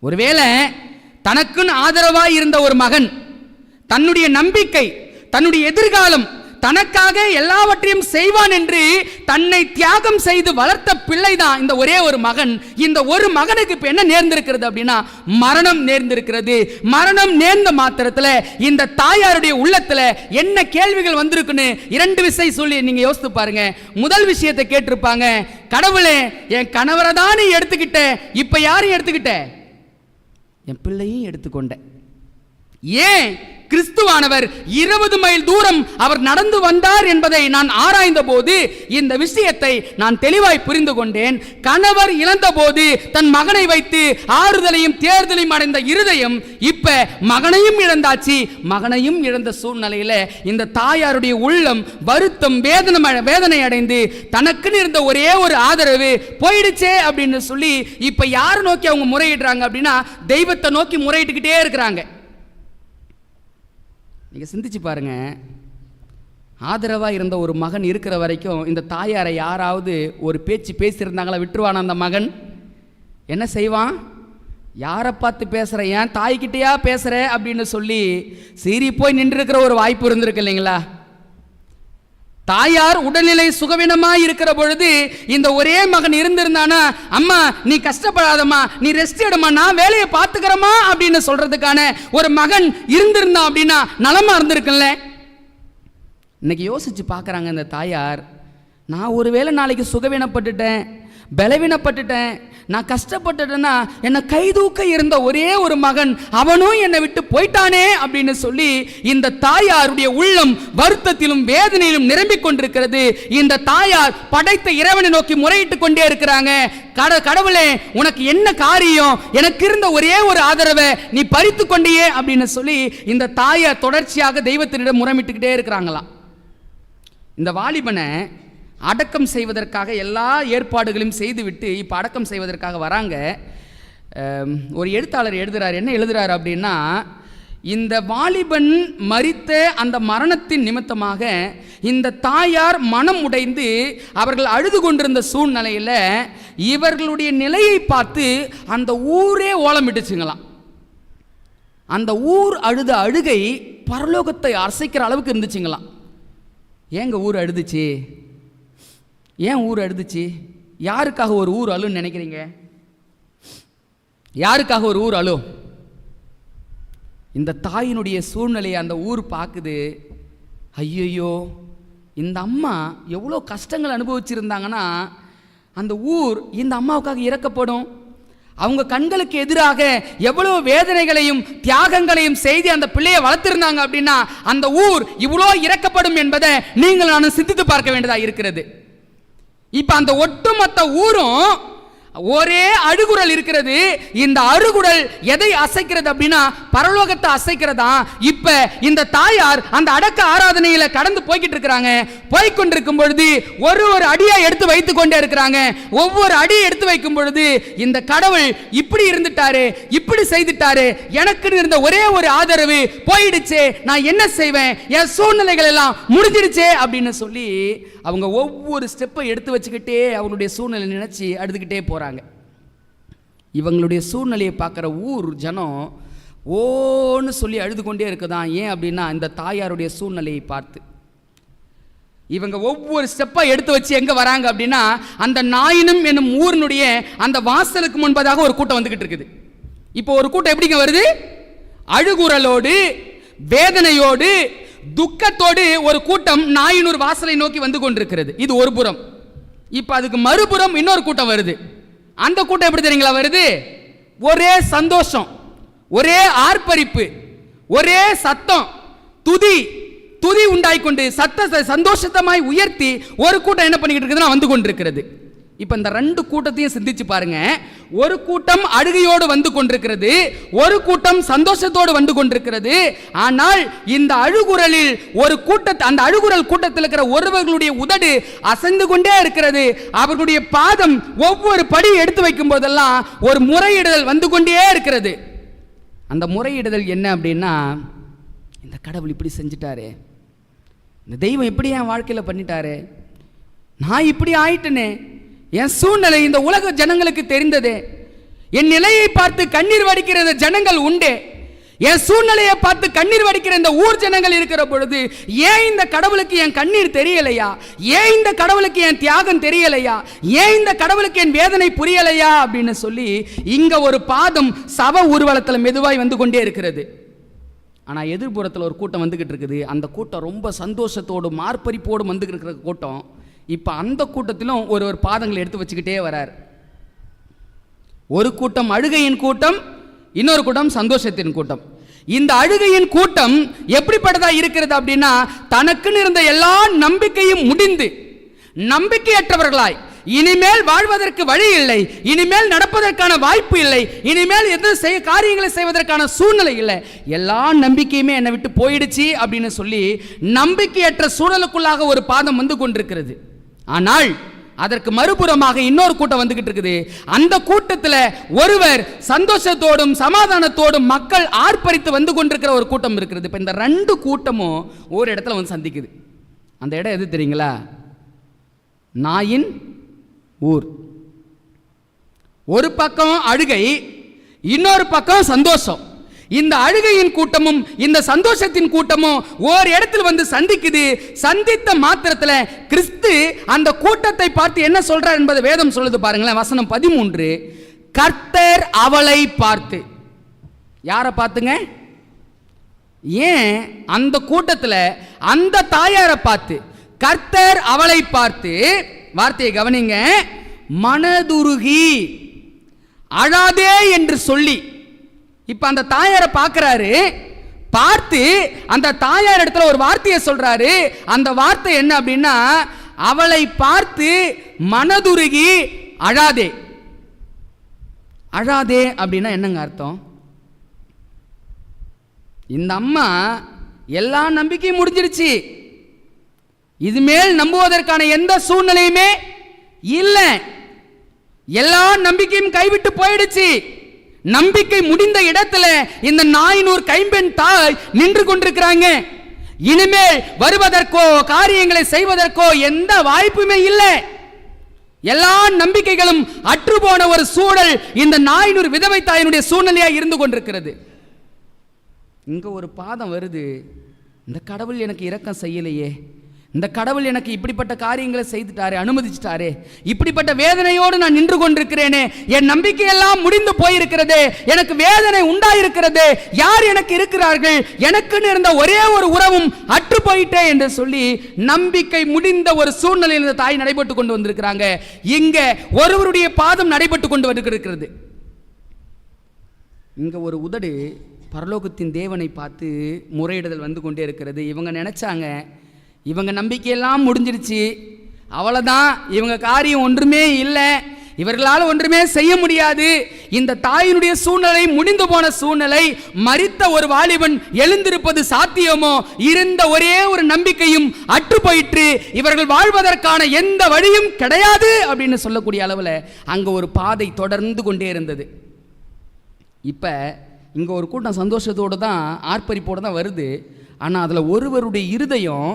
ஒருவேளை தனக்குன்னு ஆதரவாய் இருந்த ஒரு மகன், தன்னுடைய நம்பிக்கை, தன்னுடைய எதிர்காலம், தனக்காக எல்லாவற்றையும் செய்வான் என்று தன்னை தியாகம் செய்து வளர்த்த பிள்ளைதான் இந்த ஒரே ஒரு மகன். இந்த ஒரு மகனுக்கு இப்ப என்ன நேர்ந்திருக்கிறது அப்படின்னா மரணம் நேர்ந்திருக்கிறது. மரணம் நேர்ந்த மாத்திரத்தில் இந்த தாயாருடைய உள்ளத்துல என்ன கேள்விகள் வந்திருக்குன்னு 2 விஷயம் சொல்லி நீங்க யோசித்து பாருங்க. முதல் விஷயத்தை கேட்டிருப்பாங்க, கடவுளே, என் கணவரை தான் நீ எடுத்துக்கிட்ட, இப்ப யாரையும் எடுத்துக்கிட்ட? என் பிள்ளையும் எடுத்துக்கொண்ட. ஏன் கிறிஸ்துவானவர் 20 மைல் தூரம் அவர் நடந்து வந்தார் என்பதை நான் ஆராய்ந்த போது இந்த விஷயத்தை நான் தெளிவாய் புரிந்து கொண்டேன். கணவர் இழந்த போது தன் மகனை வைத்து ஆறுதலையும் தேர்தலையும் அடைந்த இருதயம் இப்ப மகனையும் இழந்தாச்சு. மகனையும் இழந்த சூழ்நிலையில இந்த தாயாருடைய உள்ளம் வருத்தம், வேதனை அடைந்து தனக்குன்னு இருந்த ஒரே ஒரு ஆதரவு போயிடுச்சே அப்படின்னு சொல்லி இப்ப யாரை நோக்கி அவங்க முறையிடுறாங்க அப்படின்னா தெய்வத்தை நோக்கி முறையிட்டுக்கிட்டே இருக்கிறாங்க. நீங்கள் சிந்திச்சு பாருங்க, ஆதரவாக இருந்த ஒரு மகன் இருக்கிற வரைக்கும் இந்த தாயாரை யாராவது ஒரு பேச்சு பேசியிருந்தாங்களா விட்டுருவான்? அந்த மகன் என்ன செய்வான்? யாரை பார்த்து பேசுகிற, ஏன் தாய்கிட்டையா பேசுகிற அப்படின்னு சொல்லி சீறி போய் நின்றுருக்கிற ஒரு வாய்ப்பு இருந்திருக்கு இல்லைங்களா? தாயார் உடல்நிலை சுகவீனமாக இருக்கிற பொழுது இந்த ஒரே மகன் இருந்திருந்தானா, அம்மா நீ கஷ்டப்படாதம்மா, நீ ரெஸ்ட் எடுமா, நான் வேலையை பார்த்துக்கிறமா அப்படின்னு சொல்றதுக்கான ஒரு மகன் இருந்திருந்தான் அப்படின்னா நலமா இருந்திருக்குல்ல. இன்னைக்கு யோசிச்சு பார்க்குறாங்க இந்த தாயார், நான் ஒருவேளை நாளைக்கு சுகவீனப்பட்டுட்டேன், பலவீனப்பட்டுட்டேன், நான் கஷ்டப்பட்டுட்டேன்னா என்னை கைதூக்க இருந்த ஒரே ஒரு மகன் அவனும் என்னை விட்டு போயிட்டானே அப்படின்னு சொல்லி இந்த தாயாருடைய உள்ளம் வருத்தத்திலும் வேதனையிலும் நிரம்பிக் கொண்டிருக்கிறது. இந்த தாயார் படைத்த இறைவனை நோக்கி முறையிட்டு கொண்டே இருக்கிறாங்க. கடவுளே, உனக்கு என்ன காரியம்? எனக்கு இருந்த ஒரே ஒரு ஆதரவை நீ பறித்து கொண்டியே அப்படின்னு சொல்லி இந்த தாயார் தொடர்ச்சியாக தெய்வத்தினிடம் முறையிட்டுக்கிட்டே இருக்கிறாங்களாம். இந்த வாலிபனை அடக்கம் செய்வதற்காக எல்லா ஏற்பாடுகளையும் செய்துவிட்டு இப்போ அடக்கம் செய்வதற்காக வராங்க. ஒரு எழுத்தாளர் எழுதுகிறார். என்ன எழுதுகிறார் அப்படின்னா, இந்த வாலிபன் மரித்த அந்த மரணத்தின் நிமித்தமாக இந்த தாயார் மனம் உடைந்து அவர்கள் அழுது கொண்டிருந்த சூழ்நிலையில் இவர்களுடைய நிலையை பார்த்து அந்த ஊரே ஓலமிட்டுச்சுங்களாம். அந்த ஊர் அழுத அழுகை பரலோகத்தை அசைக்கிற அளவுக்கு இருந்துச்சுங்களாம். ஏங்க ஊர் அழுதுச்சு? ஏன் ஊர் அழுதுச்சு? யாருக்காக ஒரு ஊர் அழுன்னு நினைக்கிறீங்க? யாருக்காக ஒரு ஊர் அழும்? இந்த தாயினுடைய சூழ்நிலையை அந்த ஊர் பார்க்குது. ஐயோ, இந்த அம்மா எவ்வளோ கஷ்டங்கள் அனுபவிச்சிருந்தாங்கன்னா அந்த ஊர் இந்த அம்மாவுக்காக இறக்கப்படும். அவங்க கண்களுக்கு எதிராக எவ்வளவு வேதனைகளையும் தியாகங்களையும் செய்து அந்த பிள்ளையை வளர்த்திருந்தாங்க அப்படின்னா அந்த ஊர் இவ்வளோ இறக்கப்படும் என்பதை நீங்கள் நான் சிந்தித்து பார்க்க வேண்டியதாக இருக்கிறது. இப்போ அந்த ஒட்டுமொத்த ஊரும் ஒரே அழுகுரல் இருக்கிறது. இந்த அழுகுரல் எதை அசைக்கிறது அப்படின்னா பரலோகத்தை அசைக்கிறதா. இப்ப இந்த தாயார் அந்த அடக்க ஆராதனையில கடந்து போய்கிட்டு இருக்கிறாங்க. போய்கொண்டிருக்கும் பொழுது ஒரு அடியை எடுத்து வைத்துக் கொண்டே இருக்கிறாங்க. ஒவ்வொரு அடியை எடுத்து வைக்கும் பொழுது இந்த கடவுள் இப்படி இருந்துட்டாரு, இப்படி செய்துட்டாரு, எனக்கு இருந்த ஒரே ஒரு ஆதரவு போயிடுச்சே, நான் என்ன செய்வேன், என் சூழ்நிலைகள் எல்லாம் முடிஞ்சிடுச்சே அப்படின்னு சொல்லி அவங்க ஒவ்வொரு ஸ்டெப்பை எடுத்து வச்சுக்கிட்டே அவங்களுடைய சூழ்நிலை நினைச்சு அழுதுகிட்டே போறாங்க. இவங்களுடைய சூழ்நிலையை பார்க்குற ஊர் ஜனம் ஓன்னு சொல்லி அழுது கொண்டே இருக்குதான். ஏன் அப்படின்னா இந்த தாயாருடைய சூழ்நிலையை பார்த்து இவங்க ஒவ்வொரு ஸ்டெப்பை எடுத்து வச்சு எங்க வராங்க அப்படின்னா அந்த நாயினும் என்னும் ஊரினுடைய அந்த வாசலுக்கு முன்பதாக ஒரு கூட்டம் வந்துகிட்டு இருக்குது. இப்போ ஒரு கூட்டம் எப்படிங்க வருது? அழுகுரலோடு, வேதனையோடு, துக்கத்தோடு ஒரு கூட்டம் நாயினூர் வாசலை நோக்கி வந்து கொண்டிருக்கிறது. இது ஒரு புறம். இப்ப அதுக்கு மறுபுறம் இன்னொரு கூட்டம் வருது. அந்த கூட்டம் எப்படி தெரியுங்களா வருது? ஒரே சந்தோஷம், ஒரே ஆர்ப்பரிப்பு, ஒரே சத்தம், துதி உண்டாய்கொண்டு சத்தத்தை சந்தோஷத்தமாய் உயர்த்தி ஒரு கூட்டம் என்ன பண்ணிக்கிட்டு இருக்குதுன்னா வந்து கொண்டிருக்கிறது. இப்ப இந்த ரெண்டு கூட்டத்தையும் சிந்திச்சு பாருங்க. ஒரு கூட்டம் அழுகையோடு வந்து கொண்டிருக்கிறது, ஒரு கூட்டம் சந்தோஷத்தோடு வந்து கொண்டிருக்கிறது. ஆனால் இந்த அழுகுரலில் ஒரு கூட்டத்தை, அந்த அழுகுரல் கூட்டத்தில் இருக்கிற ஒருவர்களுடைய உதடு அசைந்து கொண்டே இருக்கிறது. அவர்களுடைய பாதம் ஒவ்வொரு படி எடுத்து வைக்கும் போதெல்லாம் ஒரு முறையிடுதல் வந்து கொண்டே இருக்கிறது. அந்த முறையிடுதல் என்ன அப்படின்னா, இந்த கடவுள் இப்படி செஞ்சிட்டாரு, இந்த தெய்வம் இப்படி என் வாழ்க்கையில் பண்ணிட்டாரு, நான் இப்படி ஆயிட்டனே, என் சூழ்நிலை இந்த உலக ஜனங்களுக்கு தெரிந்ததே, என் நிலையை பார்த்து கண்ணீர் வடிக்கிற இந்த ஜனங்கள் உண்டே, என் சூழ்நிலையை பார்த்து கண்ணீர் வடிக்கிற இந்த ஊர் ஜனங்கள் இருக்கிற பொழுது ஏன் இந்த கடவுளுக்கு என் கண்ணீர் தெரியலையா, ஏன் இந்த கடவுளுக்கு என் தியாகம் தெரியலையா, ஏன் இந்த கடவுளுக்கு என் வேதனை புரியலையா அப்படின்னு சொல்லி இங்க ஒரு பாதம் சப ஊர்வலத்தில் மெதுவாய் வந்து கொண்டே இருக்கிறது. ஆனால் எதிர்புறத்தில் ஒரு கூட்டம் வந்துகிட்டு இருக்குது. அந்த கூட்டம் ரொம்ப சந்தோஷத்தோடு மார்பரிப்போடு வந்துகிட்டு இருக்கிற கூட்டம். இப்போ அந்த கூட்டத்திலும் ஒரு பாதங்களை எடுத்து வச்சுக்கிட்டே வரார். ஒரு கூட்டம் அழுகையின் கூட்டம், இன்னொரு கூட்டம் சந்தோஷத்தின் கூட்டம். இந்த அழுகையின் கூட்டம் எப்படிப்பட்டதா இருக்கிறது அப்படின்னா, தனக்குன்னு இருந்த எல்லா நம்பிக்கையும் முடிந்து நம்பிக்கையற்றவர்களாய், இனிமேல் வாழ்வதற்கு வழி இல்லை, இனிமேல் நடப்பதற்கான வாய்ப்பு இல்லை, இனிமேல் எந்த காரியங்களை செய்வதற்கான சூழ்நிலை இல்லை, எல்லா நம்பிக்கையுமே என்னை விட்டு போயிடுச்சு அப்படின்னு சொல்லி நம்பிக்கையற்ற சூழலுக்குள்ளாக ஒரு பாதம் வந்து கொண்டிருக்கிறது. ஆனால் அதற்கு மறுபுறமாக இன்னொரு கூட்டம் வந்துகிட்டு இருக்குது. அந்த கூட்டத்தில் ஒருவர் சந்தோஷத்தோடும் சமாதானத்தோடும் மக்கள் ஆர்ப்பரித்து வந்து கொண்டிருக்கிற ஒரு கூட்டம் இருக்கிறது. இப்போ இந்த ரெண்டு கூட்டமும் ஒரு இடத்துல வந்து சந்திக்குது. அந்த இடம் எது தெரியுங்களா? நாயின் ஊர். ஒரு பக்கம் அழுகை, இன்னொரு பக்கம் சந்தோஷம். இந்த அழுகையின் கூட்டமும் இந்த சந்தோஷத்தின் கூட்டமும் ஒரு இடத்துல வந்து சந்திக்குது. சந்தித்த மாத்திரத்தில் கிறிஸ்து அந்த கூட்டத்தை பார்த்து என்ன சொல்றார் என்பதை வேதம் சொல்லுது பாருங்களேன். வசனம் 13, கர்த்தர் அவளை பார்த்து. யாரை பார்த்துங்க? ஏன் அந்த கூட்டத்தில் அந்த தாயாரை பார்த்து கர்த்தர் அவளை பார்த்து, வார்த்தையை கவனிங்க, மனதுருகி அழாதே என்று சொல்லி. இப்ப அந்த தாயாரை பார்க்கிறாரு, பார்த்து அந்த தாயார் இடத்துல ஒரு வார்த்தையை சொல்றாரு. அந்த வார்த்தை என்ன அப்படின்னா, அவளை பார்த்து மனதுருகி அழாதே. அழாதே அப்படின்னா என்னங்க அர்த்தம்? இந்த அம்மா எல்லா நம்பிக்கையும் முடிஞ்சிருச்சு, இதுமேல் நம்புவதற்கான எந்த சூழ்நிலையுமே இல்லை, எல்லா நம்பிக்கையும் கைவிட்டு போயிடுச்சு. நம்பிக்கை முடிந்த இடத்துல இந்த 400 கைம்பெண் தாய் நின்று கொண்டிருக்கிறாங்க. இனிமேல் வருவதற்கோ காரியங்களை செய்வதற்கோ எந்த வாய்ப்புமே இல்லை. எல்லா நம்பிக்கைகளும் அற்றுப்போன ஒரு சூழல் இந்த 400 விதவை தாயினுடைய சூழ்நிலையா இருந்து கொண்டிருக்கிறது. இங்க ஒரு பாதம் வருது, இந்த கடவுள் எனக்கு இரக்கம் செய்யலையே, இந்த கடவுள் எனக்கு இப்படிப்பட்ட காரியங்களை செய்துட்டாரே, அனுமதிச்சிட்டாரே, இப்படிப்பட்ட வேதனையோடு நான் நின்று கொண்டிருக்கிறேனே, என் நம்பிக்கையெல்லாம் முடிந்து போயிருக்கிறதே, எனக்கு வேதனை உண்டாயிருக்கிறதே, யார் எனக்கு இருக்கிறார்கள், எனக்குன்னு இருந்த ஒரே ஒரு உறவும் அற்று போயிட்டே என்று சொல்லி நம்பிக்கை முடிந்த ஒரு சூழ்நிலையில் இந்த தாய் நடைபெற்று கொண்டு வந்திருக்கிறாங்க. இங்க ஒருவருடைய பாதம் நடைபெற்று கொண்டு வந்திருக்கிறது. இங்க ஒரு உதடு பரலோகத்தின் தேவனை பார்த்து முறையிடுதல் வந்து கொண்டே இருக்கிறது. இவங்க நினைச்சாங்க இவங்க நம்பிக்கையெல்லாம் முடிஞ்சிருச்சு, அவ்வளோதான், இவங்க காரியம் ஒன்றுமே இல்லை, இவர்களால் ஒன்றுமே செய்ய முடியாது. இந்த தாயினுடைய சூழ்நிலை முடிந்து போன சூழ்நிலை, மரித்த ஒரு வாலிபன் எழுந்திருப்பது சாத்தியமோ, இருந்த ஒரே ஒரு நம்பிக்கையும் அற்று போயிற்று, இவர்கள் வாழ்வதற்கான எந்த வழியும் கிடையாது அப்படின்னு சொல்லக்கூடிய அளவில் அங்கே ஒரு பாதை தொடர்ந்து கொண்டே இருந்தது. இப்போ இங்கே ஒரு கூட்டம் சந்தோஷத்தோடு தான் ஆர்ப்பரிப்போடு தான் வருது. ஆனால் அதில் ஒருவருடைய இருதயம்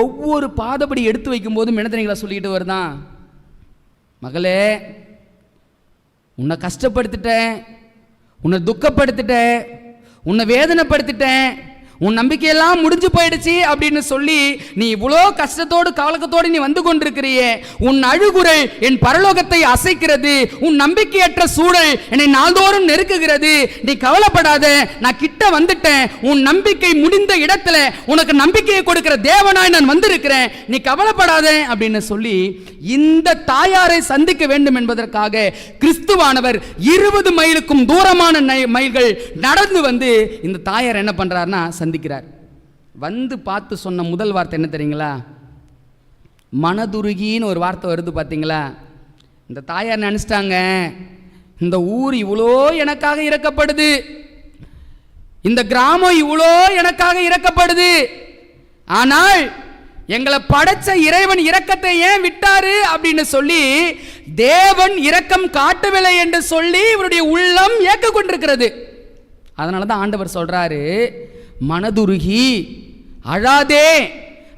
ஒவ்வொரு பாதப்படி எடுத்து வைக்கும் போதும் என்ன சொல்லிக்கிட்டு வருதான், மகளே உன்னை கஷ்டப்படுத்திட்டேன், உன்னை துக்கப்படுத்திட்டேன், உன்னை வேதனைப்படுத்திட்டேன், உன் நம்பிக்கையெல்லாம் முடிஞ்சு போயிடுச்சு அப்படின்னு சொல்லி நீ இவ்வளோ கஷ்டத்தோடு கலக்கத்தோடு நீ வந்து கொண்டிருக்கிறியே, உன் அழுகுரல் என் பரலோகத்தை அசைக்கிறது, உன் நம்பிக்கையற்ற சூழல் என்னை நாள்தோறும் நெருக்குகிறது, நீ கவலைப்படாத, நான் கிட்ட வந்துட்டேன், உன் நம்பிக்கை முடிந்த இடத்துல உனக்கு நம்பிக்கையை கொடுக்கிற தேவனாய் நான் வந்திருக்கிறேன், நீ கவலைப்படாத அப்படின்னு சொல்லி இந்த தாயாரை சந்திக்க வேண்டும் என்பதற்காக கிறிஸ்துவானவர் 20 மைலுக்கும் தூரமான மைல்கள் நடந்து வந்து இந்த தாயார் என்ன பண்றாருன்னா சந்திக்கிறார். வந்து பார்த்து சொன்ன முதல் வார்த்தை என்ன தெரியுங்களா? மனதுருகின்னு ஒரு வார்த்தை வருது பார்த்தீங்களா? இந்த தாயார் நினைச்சிட்டாங்க, இந்த ஊர் இவ்வளோ எனக்காக இறக்கப்படுது, இந்த கிராமம் இவ்வளோ எனக்காக இறக்கப்படுது, ஆனால் எங்களை படைச்ச இறைவன் இரக்கத்தை ஏன் விட்டாரு அப்படின்னு சொல்லி தேவன் இரக்கம் காட்டவில்லை என்று சொல்லி இவருடைய உள்ளம் ஏக்க கொண்டிருக்கிறது. அதனால தான் ஆண்டவர் சொல்றாரு, மனதுருகி அழாதே.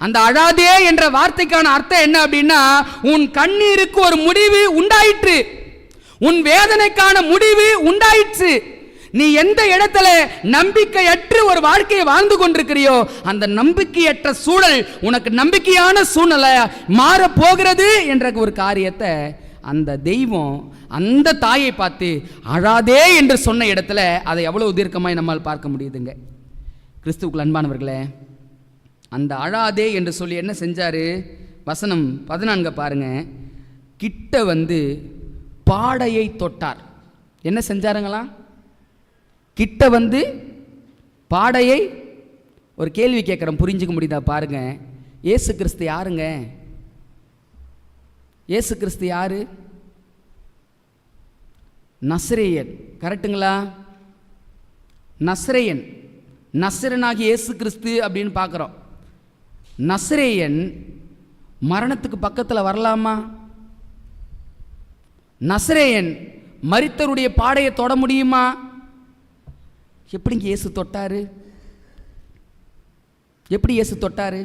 அந்த அழாதே என்ற வார்த்தைக்கான அர்த்தம் என்ன அப்படின்னா, உன் கண்ணீருக்கு ஒரு முடிவு உண்டாயிற்று, உன் வேதனைக்கான முடிவு உண்டாயிற்று. நீ எந்த இடத்துல நம்பிக்கையற்ற ஒரு வாழ்க்கையை வாழ்ந்து கொண்டிருக்கிறியோ அந்த நம்பிக்கையற்ற சூழல் உனக்கு நம்பிக்கையான சூழ்நிலை மாற போகிறது என்ற ஒரு காரியத்தை அந்த தெய்வம் அந்த தாயை பார்த்து அழாதே என்று சொன்ன இடத்துல அதை எவ்வளவு தீர்க்கமாய் நம்மால் பார்க்க முடியுதுங்க. கிறிஸ்துவுக்குள் அன்பானவர்களே, அந்த அழாதே என்று சொல்லி என்ன செஞ்சாரு? வசனம் 14 பாருங்க. கிட்ட வந்து பாடையை தொட்டார். என்ன செஞ்சாருங்களா? கிட்ட வந்து பாடையை, ஒரு கேள்வி கேட்குறோம், புரிஞ்சுக்க முடியுதா பாருங்க. இயேசு கிறிஸ்து யாருங்க? இயேசு கிறிஸ்து யாரு? நசரேயன், கரெக்டுங்களா? நசரேயன், நசரனாகி இயேசு கிறிஸ்து அப்படின்னு பார்க்குறோம். நசரேயன் மரணத்துக்கு பக்கத்தில் வரலாமா? நசரேயன் மரித்தருடைய பாடையை தொட முடியுமா? எப்படிங்க இயேசு தொட்டாரு? எப்படி இயேசு தொட்டாரு?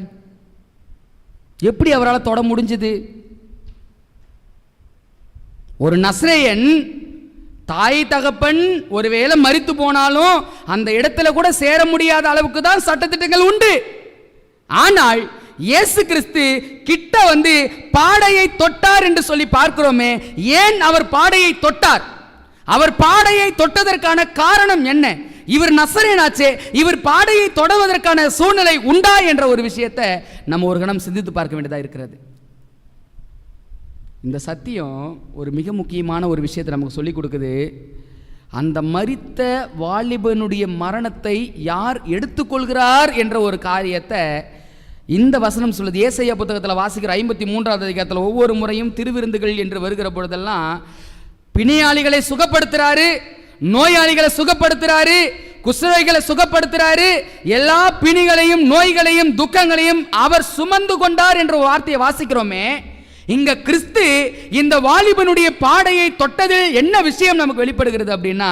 எப்படி அவரால் தொட முடிஞ்சது? ஒரு நசரேயன் தாய் தகப்பன் ஒருவேளை மரித்து போனாலும் அந்த இடத்துல கூட சேர முடியாத அளவுக்கு தான் சட்டத்திட்டங்கள் உண்டு. ஆனால் இயேசு கிறிஸ்து கிட்ட வந்து பாடையை தொட்டார் என்று சொல்லி பார்க்கிறோமே, ஏன் அவர் பாடையை தொட்டார்? அவர் பாடையை தொட்டதற்கான காரணம் என்ன? இவர் நசரேயனாச்சே, இவர் பாடையை தொடவதற்கான சூழ்நிலை உண்டா என்ற ஒரு விஷயத்தை நம்ம ஒரு கணம் சிந்தித்து பார்க்க வேண்டியதாக இருக்கிறது. இந்த சத்தியம் ஒரு மிக முக்கியமான ஒரு விஷயத்தை நமக்கு சொல்லிக் கொடுக்குது. அந்த மரித்த வாலிபனுடைய மரணத்தை யார் எடுத்துக்கொள்கிறார் என்ற ஒரு காரியத்தை இந்த வசனம் சொல்லுது. ஏசாயா புத்தகத்தில் வாசிக்கிற 53வது அதிகாரத்தில் ஒவ்வொரு முறையும் திருவிருந்துகள் என்று வருகிற பொழுதெல்லாம் பிணியாளிகளை சுகப்படுத்துறாரு, நோயாளிகளை சுகப்படுத்துறாரு, குஷ்டரோகிகளை சுகப்படுத்துறாரு, எல்லா பிணிகளையும் நோய்களையும் துக்கங்களையும் அவர் சுமந்து கொண்டார் என்ற வார்த்தையை வாசிக்கிறோமே. இங்க கிறிஸ்து இந்த வாலிபனுடைய பாடையை தொட்டதில் என்ன விஷயம் நமக்கு வெளிப்படுகிறது அப்படின்னா,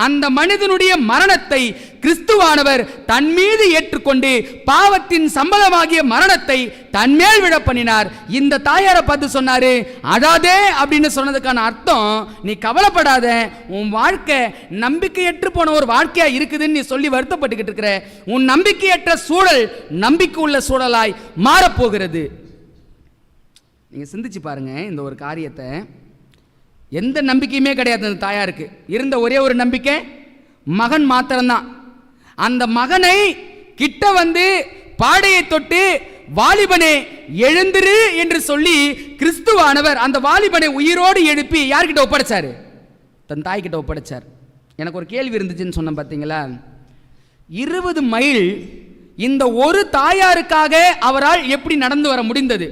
அந்த மனிதனுடைய மரணத்தை கிறிஸ்துவானவர் தன் மீது ஏற்றுக்கொண்டு பாவத்தின் சம்பளமாகிய மரணத்தை தன்மேல் விழ பண்ணினார். இந்த தாயாரை பார்த்து சொன்னாரு, அழாதே அப்படின்னு சொன்னதுக்கான அர்த்தம், நீ கவலைப்படாத, உன் வாழ்க்கை நம்பிக்கையற்று போன ஒரு வாழ்க்கையா இருக்குதுன்னு நீ சொல்லி வருத்தப்பட்டுக்கிட்டு இருக்கிற, உன் நம்பிக்கையற்ற சூழல் நம்பிக்கை உள்ள சூழலாய் மாறப்போகிறது. நீங்க சிந்திச்சு பாருங்க இந்த ஒரு காரியத்தை. எந்த நம்பிக்கையுமே கிடையாது அந்த தாயாருக்கு. இருந்த ஒரே ஒரு நம்பிக்கை மகன் மாத்திரம்தான். அந்த மகனை கிட்ட வந்து பாடையை தொட்டு, வாலிபனே எழுந்திரு என்று சொல்லி கிறிஸ்துவானவர் அந்த வாலிபனை உயிரோடு எழுப்பி யார்கிட்ட ஒப்படைச்சாரு? தன் தாய்கிட்ட ஒப்படைச்சார். எனக்கு ஒரு கேள்வி இருந்துச்சுன்னு சொன்ன பார்த்தீங்களா, 20 மைல் இந்த ஒரு தாயாருக்காக அவரால் எப்படி நடந்து வர முடிந்தது?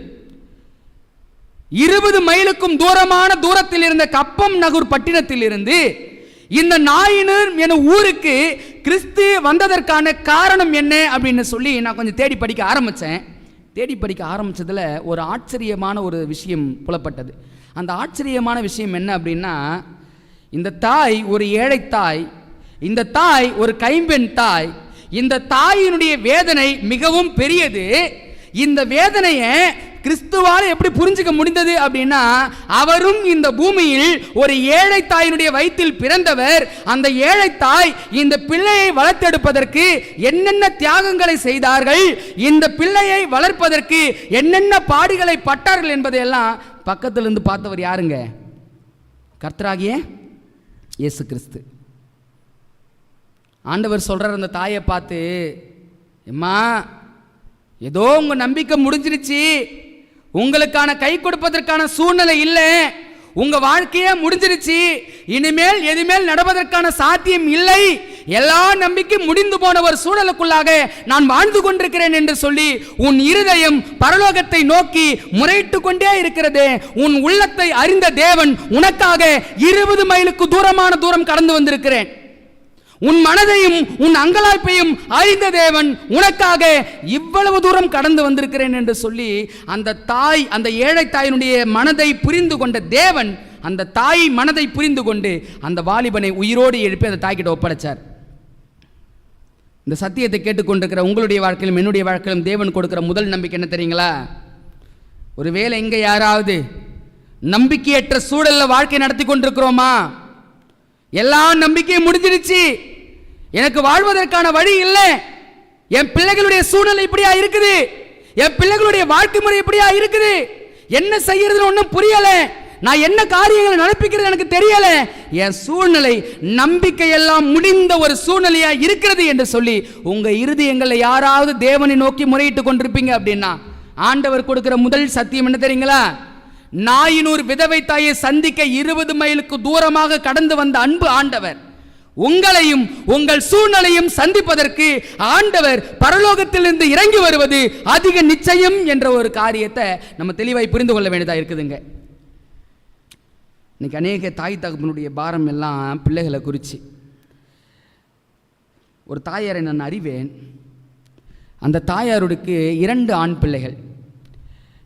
20 மைலுக்கும் தூரமான தூரத்தில் இருந்த கப்பம் நகர் பட்டினத்தில் இருந்து இந்த நாயினர் என ஊருக்கு கிறிஸ்து வந்ததற்கான காரணம் என்ன அப்படின்னு சொல்லி நான் கொஞ்சம் தேடி படிக்க ஆரம்பித்தேன். தேடி படிக்க ஆரம்பித்ததில் ஒரு ஆச்சரியமான ஒரு விஷயம் புலப்பட்டது. அந்த ஆச்சரியமான விஷயம் என்ன அப்படின்னா, இந்த தாய் ஒரு ஏழை தாய், இந்த தாய் ஒரு கைம்பெண் தாய். இந்த தாயினுடைய வேதனை மிகவும் பெரியது. இந்த வேதனையை கிறிஸ்துவால் எப்படி புரிஞ்சுக்க முடிந்தது அப்படின்னா, அவரும் இந்த பூமியில் ஒரு ஏழை தாயினுடைய வயிற்றில் பிறந்தவர். அந்த ஏழை தாய் இந்த பிள்ளையை வளர்த்தெடுப்பதற்கு என்னென்ன தியாகங்களை செய்தார்கள், இந்த பிள்ளையை வளர்ப்பதற்கு என்னென்ன பாடுகளை பட்டார்கள் என்பதையெல்லாம் பக்கத்திலிருந்து பார்த்தவர் யாருங்க? கர்த்தராகிய இயேசு கிறிஸ்து. ஆண்டவர் சொல்றார் அந்த தாயை பார்த்து, அம்மா ஏதோ உங்க நம்பிக்கை முடிஞ்சிருச்சு, உங்களுக்கான கை கொடுப்பதற்கான சூழ்நிலை இல்லை, உங்க வாழ்க்கையே முடிஞ்சிருச்சு, இனிமேல் எதுமேல் நடப்பதற்கான சாத்தியம் இல்லை, எல்லா நம்பிக்கை முடிந்து போன ஒரு சூழலுக்குள்ளாக நான் வாழ்ந்து கொண்டிருக்கிறேன் என்று சொல்லி உன் இருதயம் பரலோகத்தை நோக்கி முறையிட்டு கொண்டே இருக்கிறது. உன் உள்ளத்தை அறிந்த தேவன் உனக்காக 20 மைலுக்கு தூரமான தூரம் கடந்து வந்திருக்கிறேன். உன் மனதையும் உன் அங்கலாய்ப்பையும் அறிந்த தேவன் உனக்காக இவ்வளவு தூரம் கடந்து வந்திருக்கிறேன் என்று சொல்லி அந்த தாய், அந்த ஏழை தாயினுடைய மனதை புரிந்து கொண்ட தேவன் அந்த தாய் மனதை புரிந்து கொண்டு அந்த வாலிபனை உயிரோடு எழுப்பி அந்த தாய்கிட்ட ஒப்படைச்சார். இந்த சத்தியத்தை கேட்டுக்கொண்டிருக்கிற உங்களுடைய வாழ்க்கையிலும் என்னுடைய வாழ்க்கையிலும் தேவன் கொடுக்கிற முதல் நம்பிக்கை என்ன தெரியுங்களா? ஒருவேளை இங்கே யாராவது நம்பிக்கையற்ற சூழல்ல வாழ்க்கை நடத்தி கொண்டிருக்கிறோமா? எல்லா நம்பிக்கையும் முடிஞ்சிருச்சு, எனக்கு வாழ்வதற்கான வழி இல்லை, என் பிள்ளைகளுடைய சூழ்நிலை இப்படியா இருக்குது, என் பிள்ளைகளுடைய வாழ்க்கை முறை இப்படியா இருக்குது, என்ன செய்யறதுன்னு ஒன்றும் புரியல, நான் என்ன காரியங்களை நடப்பிக்கிறது எனக்கு தெரியல, என் சூழ்நிலை நம்பிக்கை எல்லாம் முடிந்த ஒரு சூழ்நிலையா இருக்கிறது என்று சொல்லி உங்க இருதயங்களை யாராவது தேவனை நோக்கி முறையிட்டு கொண்டிருப்பீங்க அப்படின்னா, ஆண்டவர் கொடுக்கிற முதல் சத்தியம் என்ன தெரியுங்களா? நாயினூர் விதவை தாயை சந்திக்க 20 மைலுக்கு தூரமாக கடந்து வந்த அன்பு ஆண்டவர் உங்களையும் உங்கள் சூழ்நிலையும் சந்திப்பதற்கு ஆண்டவர் பரலோகத்திலிருந்து இறங்கி வருவது அதிக நிச்சயம் என்ற ஒரு காரியத்தை நம்ம தெளிவாய் புரிந்து கொள்ள வேண்டியதாக இருக்குதுங்க. இன்னைக்கு அநேக தாய் தகப்பனுடைய பாரம் எல்லாம் பிள்ளைகளை குறித்து. ஒரு தாயாரை நான் அறிவேன். அந்த தாயாருக்கு 2 ஆண் பிள்ளைகள்.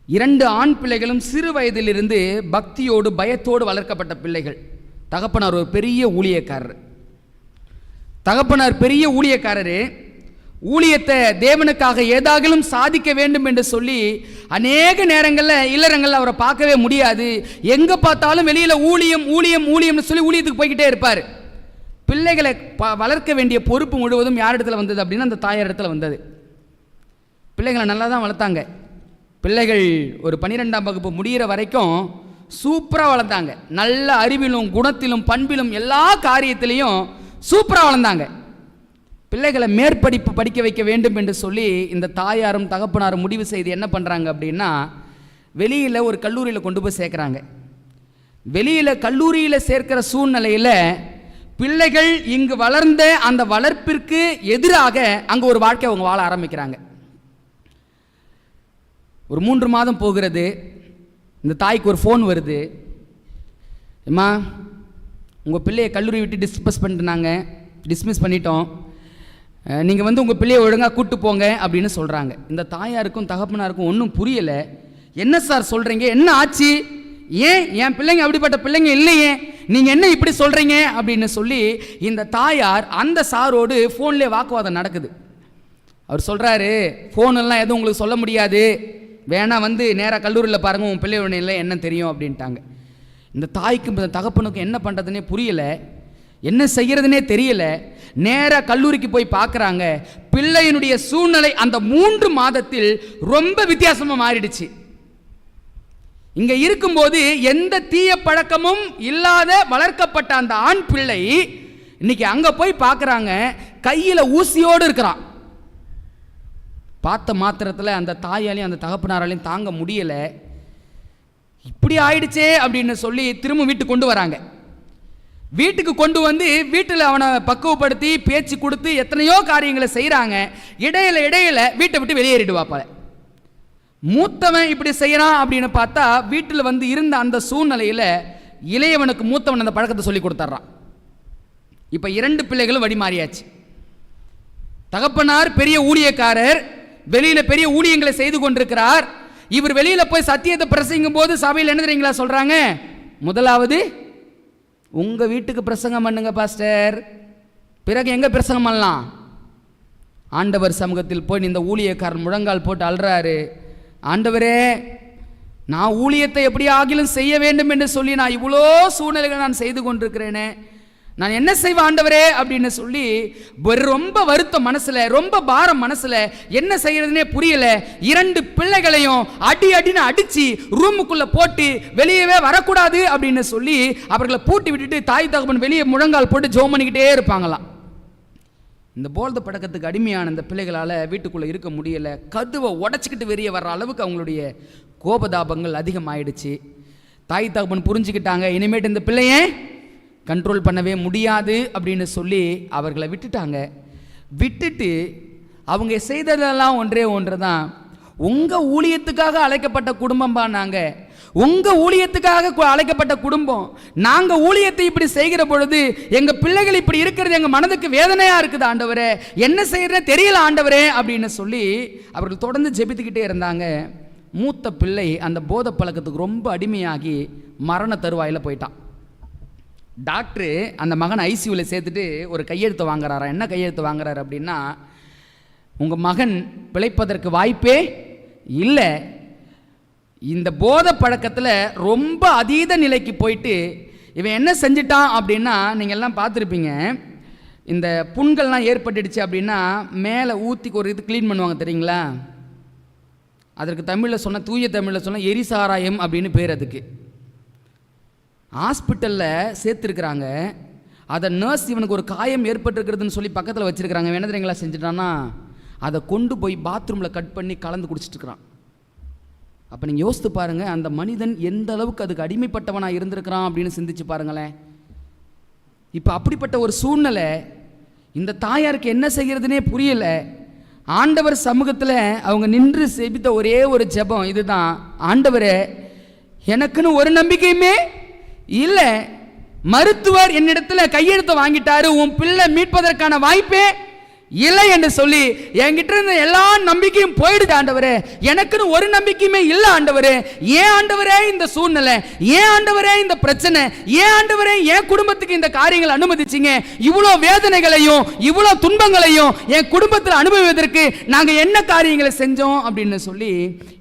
2 ஆண் பிள்ளைகளும் சிறு வயதிலிருந்து பக்தியோடு பயத்தோடு வளர்க்கப்பட்ட பிள்ளைகள். தகப்பனார் ஒரு பெரிய ஊழியக்காரர். தகப்பனார் பெரிய ஊழியக்காரரு. ஊழியத்தை தேவனுக்காக ஏதாகிலும் சாதிக்க வேண்டும் என்று சொல்லி அநேக நேரங்களில் இல்லறங்களில் அவரை பார்க்கவே முடியாது. எங்கே பார்த்தாலும் வெளியில் ஊழியம் ஊழியம் ஊழியம்னு சொல்லி ஊழியத்துக்கு போய்கிட்டே இருப்பார். பிள்ளைகளை வளர்க்க வேண்டிய பொறுப்பு முழுவதும் யார் இடத்துல வந்தது அப்படின்னா அந்த தாயார் இடத்துல வந்தது. பிள்ளைகளை நல்லா தான் வளர்த்தாங்க. பிள்ளைகள் ஒரு 12ஆம் வகுப்பு முடிகிற வரைக்கும் சூப்பராக வளர்த்தாங்க. நல்ல அறிவிலும் குணத்திலும் பண்பிலும் எல்லா காரியத்திலையும் சூப்பராக வளர்ந்தாங்க. பிள்ளைகளை மேற்படிப்பு படிக்க வைக்க வேண்டும் என்று சொல்லி இந்த தாயாரும் தகப்பனாரும் முடிவு செய்து என்ன பண்ணுறாங்க அப்படின்னா, வெளியில் ஒரு கல்லூரியில் கொண்டு போய் சேர்க்குறாங்க. வெளியில் கல்லூரியில் சேர்க்கிற சூழ்நிலையில் பிள்ளைகள் இங்கு வளர்ந்த அந்த வளர்ப்பிற்கு எதிராக அங்கே ஒரு வாழ்க்கை அவங்க வாழ ஆரம்பிக்கிறாங்க. ஒரு 3 மாதம் போகிறது. இந்த தாய்க்கு ஒரு ஃபோன் வருது. அம்மா, உங்கள் பிள்ளையை கல்லூரி விட்டு டிஸ்மிஸ் பண்ணிட்டோம், நீங்கள் உங்கள் பிள்ளையை ஒழுங்காக கூப்பிட்டு போங்க அப்படின்னு சொல்கிறாங்க. இந்த தாயாருக்கும் தகப்பனாருக்கும் ஒன்றும் புரியலை. என்ன சார் சொல்கிறீங்க, என்ன ஆச்சு, ஏன் என் பிள்ளைங்க அப்படிப்பட்ட பிள்ளைங்க இல்லையே, நீங்கள் என்ன இப்படி சொல்கிறீங்க அப்படின்னு சொல்லி இந்த தாயார் அந்த சாரோடு ஃபோன்லேயே வாக்குவாதம் நடக்குது. அவர் சொல்கிறாரு, ஃபோனெல்லாம் எதுவும் உங்களுக்கு சொல்ல முடியாது, வேணா வந்து நேராக கல்லூரியில் பாருங்கள், உன் பிள்ளையோட இல்லை என்ன தெரியும் அப்படின்ட்டாங்க. இந்த தாய்க்கும் இந்த தகப்பனுக்கும் என்ன பண்ணுறதுனே புரியலை, என்ன செய்கிறதுனே தெரியல. நேராக கல்லூரிக்கு போய் பார்க்குறாங்க. பிள்ளையினுடைய சூழ்நிலை அந்த 3 மாதத்தில் ரொம்ப வித்தியாசமாக மாறிடுச்சு. இங்கே இருக்கும்போது எந்த தீய பழக்கமும் இல்லாத வளர்க்கப்பட்ட அந்த ஆண் பிள்ளை இன்னைக்கு அங்கே போய் பார்க்குறாங்க, கையில் ஊசியோடு இருக்கிறான். பார்த்த மாத்திரத்தில் அந்த தாயாலையும் அந்த தகப்பனாராலையும் தாங்க முடியலை. இப்படி ஆயிடுச்சே அப்படின்னு சொல்லி திரும்ப வீட்டுக்கு கொண்டு வராங்க. வீட்டுக்கு கொண்டு வந்து வீட்டில் அவனை பக்குவப்படுத்தி பேச்சு கொடுத்து எத்தனையோ காரியங்களை செய்கிறாங்க. இடையில வீட்டை விட்டு வெளியேறிடுவாப்ப. மூத்தவன் இப்படி செய்கிறான் அப்படின்னு பார்த்தா வீட்டில் வந்து இருந்த அந்த சூழ்நிலையில் இளையவனுக்கு மூத்தவன் அந்த பழக்கத்தை சொல்லி கொடுத்துட்றான். இப்போ 2 பிள்ளைகளும் வழி மாறியாச்சு. தகப்பனார் பெரிய ஊழியக்காரர், வெளியில் பெரிய ஊழியங்களை செய்து கொண்டிருக்கிறார். இவர் வெளியில் போய் சத்தியத்தை பிரசங்கும் போது சபையில் என்ன தெரியுங்களா சொல்கிறாங்க, முதலாவது உங்கள் வீட்டுக்கு பிரசங்கம் பண்ணுங்க பாஸ்டர், பிறகு எங்கே பிரசங்கம் பண்ணலாம். ஆண்டவர் சமூகத்தில் போய் இந்த ஊழியக்காரன் முழங்கால் போட்டு அழுறாரு, ஆண்டவரே நான் ஊழியத்தை எப்படி ஆகிலும் செய்ய வேண்டும் என்று சொல்லி நான் இவ்வளோ சூழ்நிலைகள் நான் செய்து கொண்டிருக்கிறேனே, நான் என்ன செய்வேன் ஆண்டவரே அப்படின்னு சொல்லி ரொம்ப வருத்தம் மனசில், ரொம்ப பாரம் மனசில், என்ன செய்யறதுனே புரியல. 2 பிள்ளைகளையும் அடின்னு அடிச்சு ரூமுக்குள்ள போட்டு வெளியவே வரக்கூடாது அப்படின்னு சொல்லி அவர்களை பூட்டி விட்டுட்டு தாய் தகப்பன் வெளியே முழங்கால் போட்டு ஜெபம் பண்ணிக்கிட்டே இருப்பாங்களாம். இந்த போல்த பழக்கத்துக்கு அடிமையான இந்த பிள்ளைகளால் வீட்டுக்குள்ளே இருக்க முடியலை. கதவை உடச்சிக்கிட்டு வெளியே வர்ற அளவுக்கு அவங்களுடைய கோபதாபங்கள் அதிகமாயிடுச்சு. தாய் தகப்பன் புரிஞ்சுக்கிட்டாங்க, இனிமேட்டு இந்த பிள்ளைய கண்ட்ரோல் பண்ணவே முடியாது அப்படின்னு சொல்லி அவர்களை விட்டுட்டாங்க. விட்டுட்டு அவங்க செய்ததெல்லாம் ஒன்று தான், உங்கள் ஊழியத்துக்காக அழைக்கப்பட்ட குடும்பம் நாங்கள், உங்கள் ஊழியத்துக்காக அழைக்கப்பட்ட குடும்பம், நாங்கள் ஊழியத்தை இப்படி செய்கிற பொழுது எங்கள் பிள்ளைகள் இப்படி இருக்கிறது எங்கள் மனதுக்கு வேதனையாக இருக்குது ஆண்டவரே, என்ன செய்யறதுன்னு தெரியல ஆண்டவரே அப்படின்னு சொல்லி அவர்கள் தொடர்ந்து ஜெபித்துக்கிட்டே இருந்தாங்க. மூத்த பிள்ளை அந்த போதை பழக்கத்துக்கு ரொம்ப அடிமையாகி மரண தருவாயில் போயிட்டான். டாக்டரு அந்த மகன் ஐசியூவில் சேர்த்துட்டு ஒரு கையெழுத்து வாங்குறாரா. என்ன கையெழுத்து வாங்குறாரு அப்படின்னா, உங்கள் மகன் பிழைப்பதற்கு வாய்ப்பே இல்லை, இந்த போதை பழக்கத்தில் ரொம்ப அதீத நிலைக்கு போயிட்டு இவன் என்ன செஞ்சிட்டான் அப்படின்னா, நீங்கள் எல்லாம் பார்த்துருப்பீங்க, இந்த புண்கள்லாம் ஏற்பட்டுடுச்சு அப்படின்னா மேலே ஊற்றி ஒரு இது க்ளீன் பண்ணுவாங்க தெரியுங்களா, அதற்கு தமிழில் சொன்ன, தூய தமிழில் சொன்ன எரிசாராயம் அப்படின்னு பேர். அதுக்கு ஹாஸ்பிட்டலில் சேர்த்துருக்குறாங்க. அதை நர்ஸ் இவனுக்கு ஒரு காயம் ஏற்பட்டுருக்கிறதுன்னு சொல்லி பக்கத்தில் வச்சுருக்கிறாங்க. என்ன தெரியுங்களா செஞ்சுட்டான்னா, அதை கொண்டு போய் பாத்ரூமில் கட் பண்ணி கலந்து குடிச்சிட்ருக்கிறான். அப்போ நீங்கள் யோசித்து பாருங்கள், அந்த மனிதன் எந்த அளவுக்கு அதுக்கு அடிமைப்பட்டவனாக இருந்திருக்கிறான் அப்படின்னு சிந்திச்சு பாருங்களேன். இப்போ அப்படிப்பட்ட ஒரு சூழ்நிலை இந்த தாயாருக்கு என்ன செய்கிறதுனே புரியலை. ஆண்டவர் சமூகத்தில் அவங்க நின்று செபித்த ஒரே ஒரு ஜெபம் இதுதான், ஆண்டவரே எனக்குன்னு ஒரு நம்பிக்கையுமே இல்லை, மருத்துவர் என்னிடத்தில் கையெழுத்து வாங்கிட்டாரு, உன் பிள்ளை மீட்பதற்கான வாய்ப்பே இல்லை என்று சொல்லி என்கிட்ட இருந்த எல்லா நம்பிக்கையும் போயிடுது ஆண்டவரே, எனக்குன்னு ஒரு நம்பிக்கையுமே இல்லை ஆண்டவரே, ஏன் ஆண்டவரே இந்த சூழ்நிலை, ஏன் ஆண்டவரே இந்த பிரச்சனை, ஏன் ஆண்டவரே என் குடும்பத்துக்கு இந்த காரியங்கள் அனுமதிச்சிங்க, இவ்வளோ வேதனைகளையும் இவ்வளோ துன்பங்களையும் என் குடும்பத்தில் அனுபவிப்பதற்கு நாங்கள் என்ன காரியங்களை செஞ்சோம் அப்படின்னு சொல்லி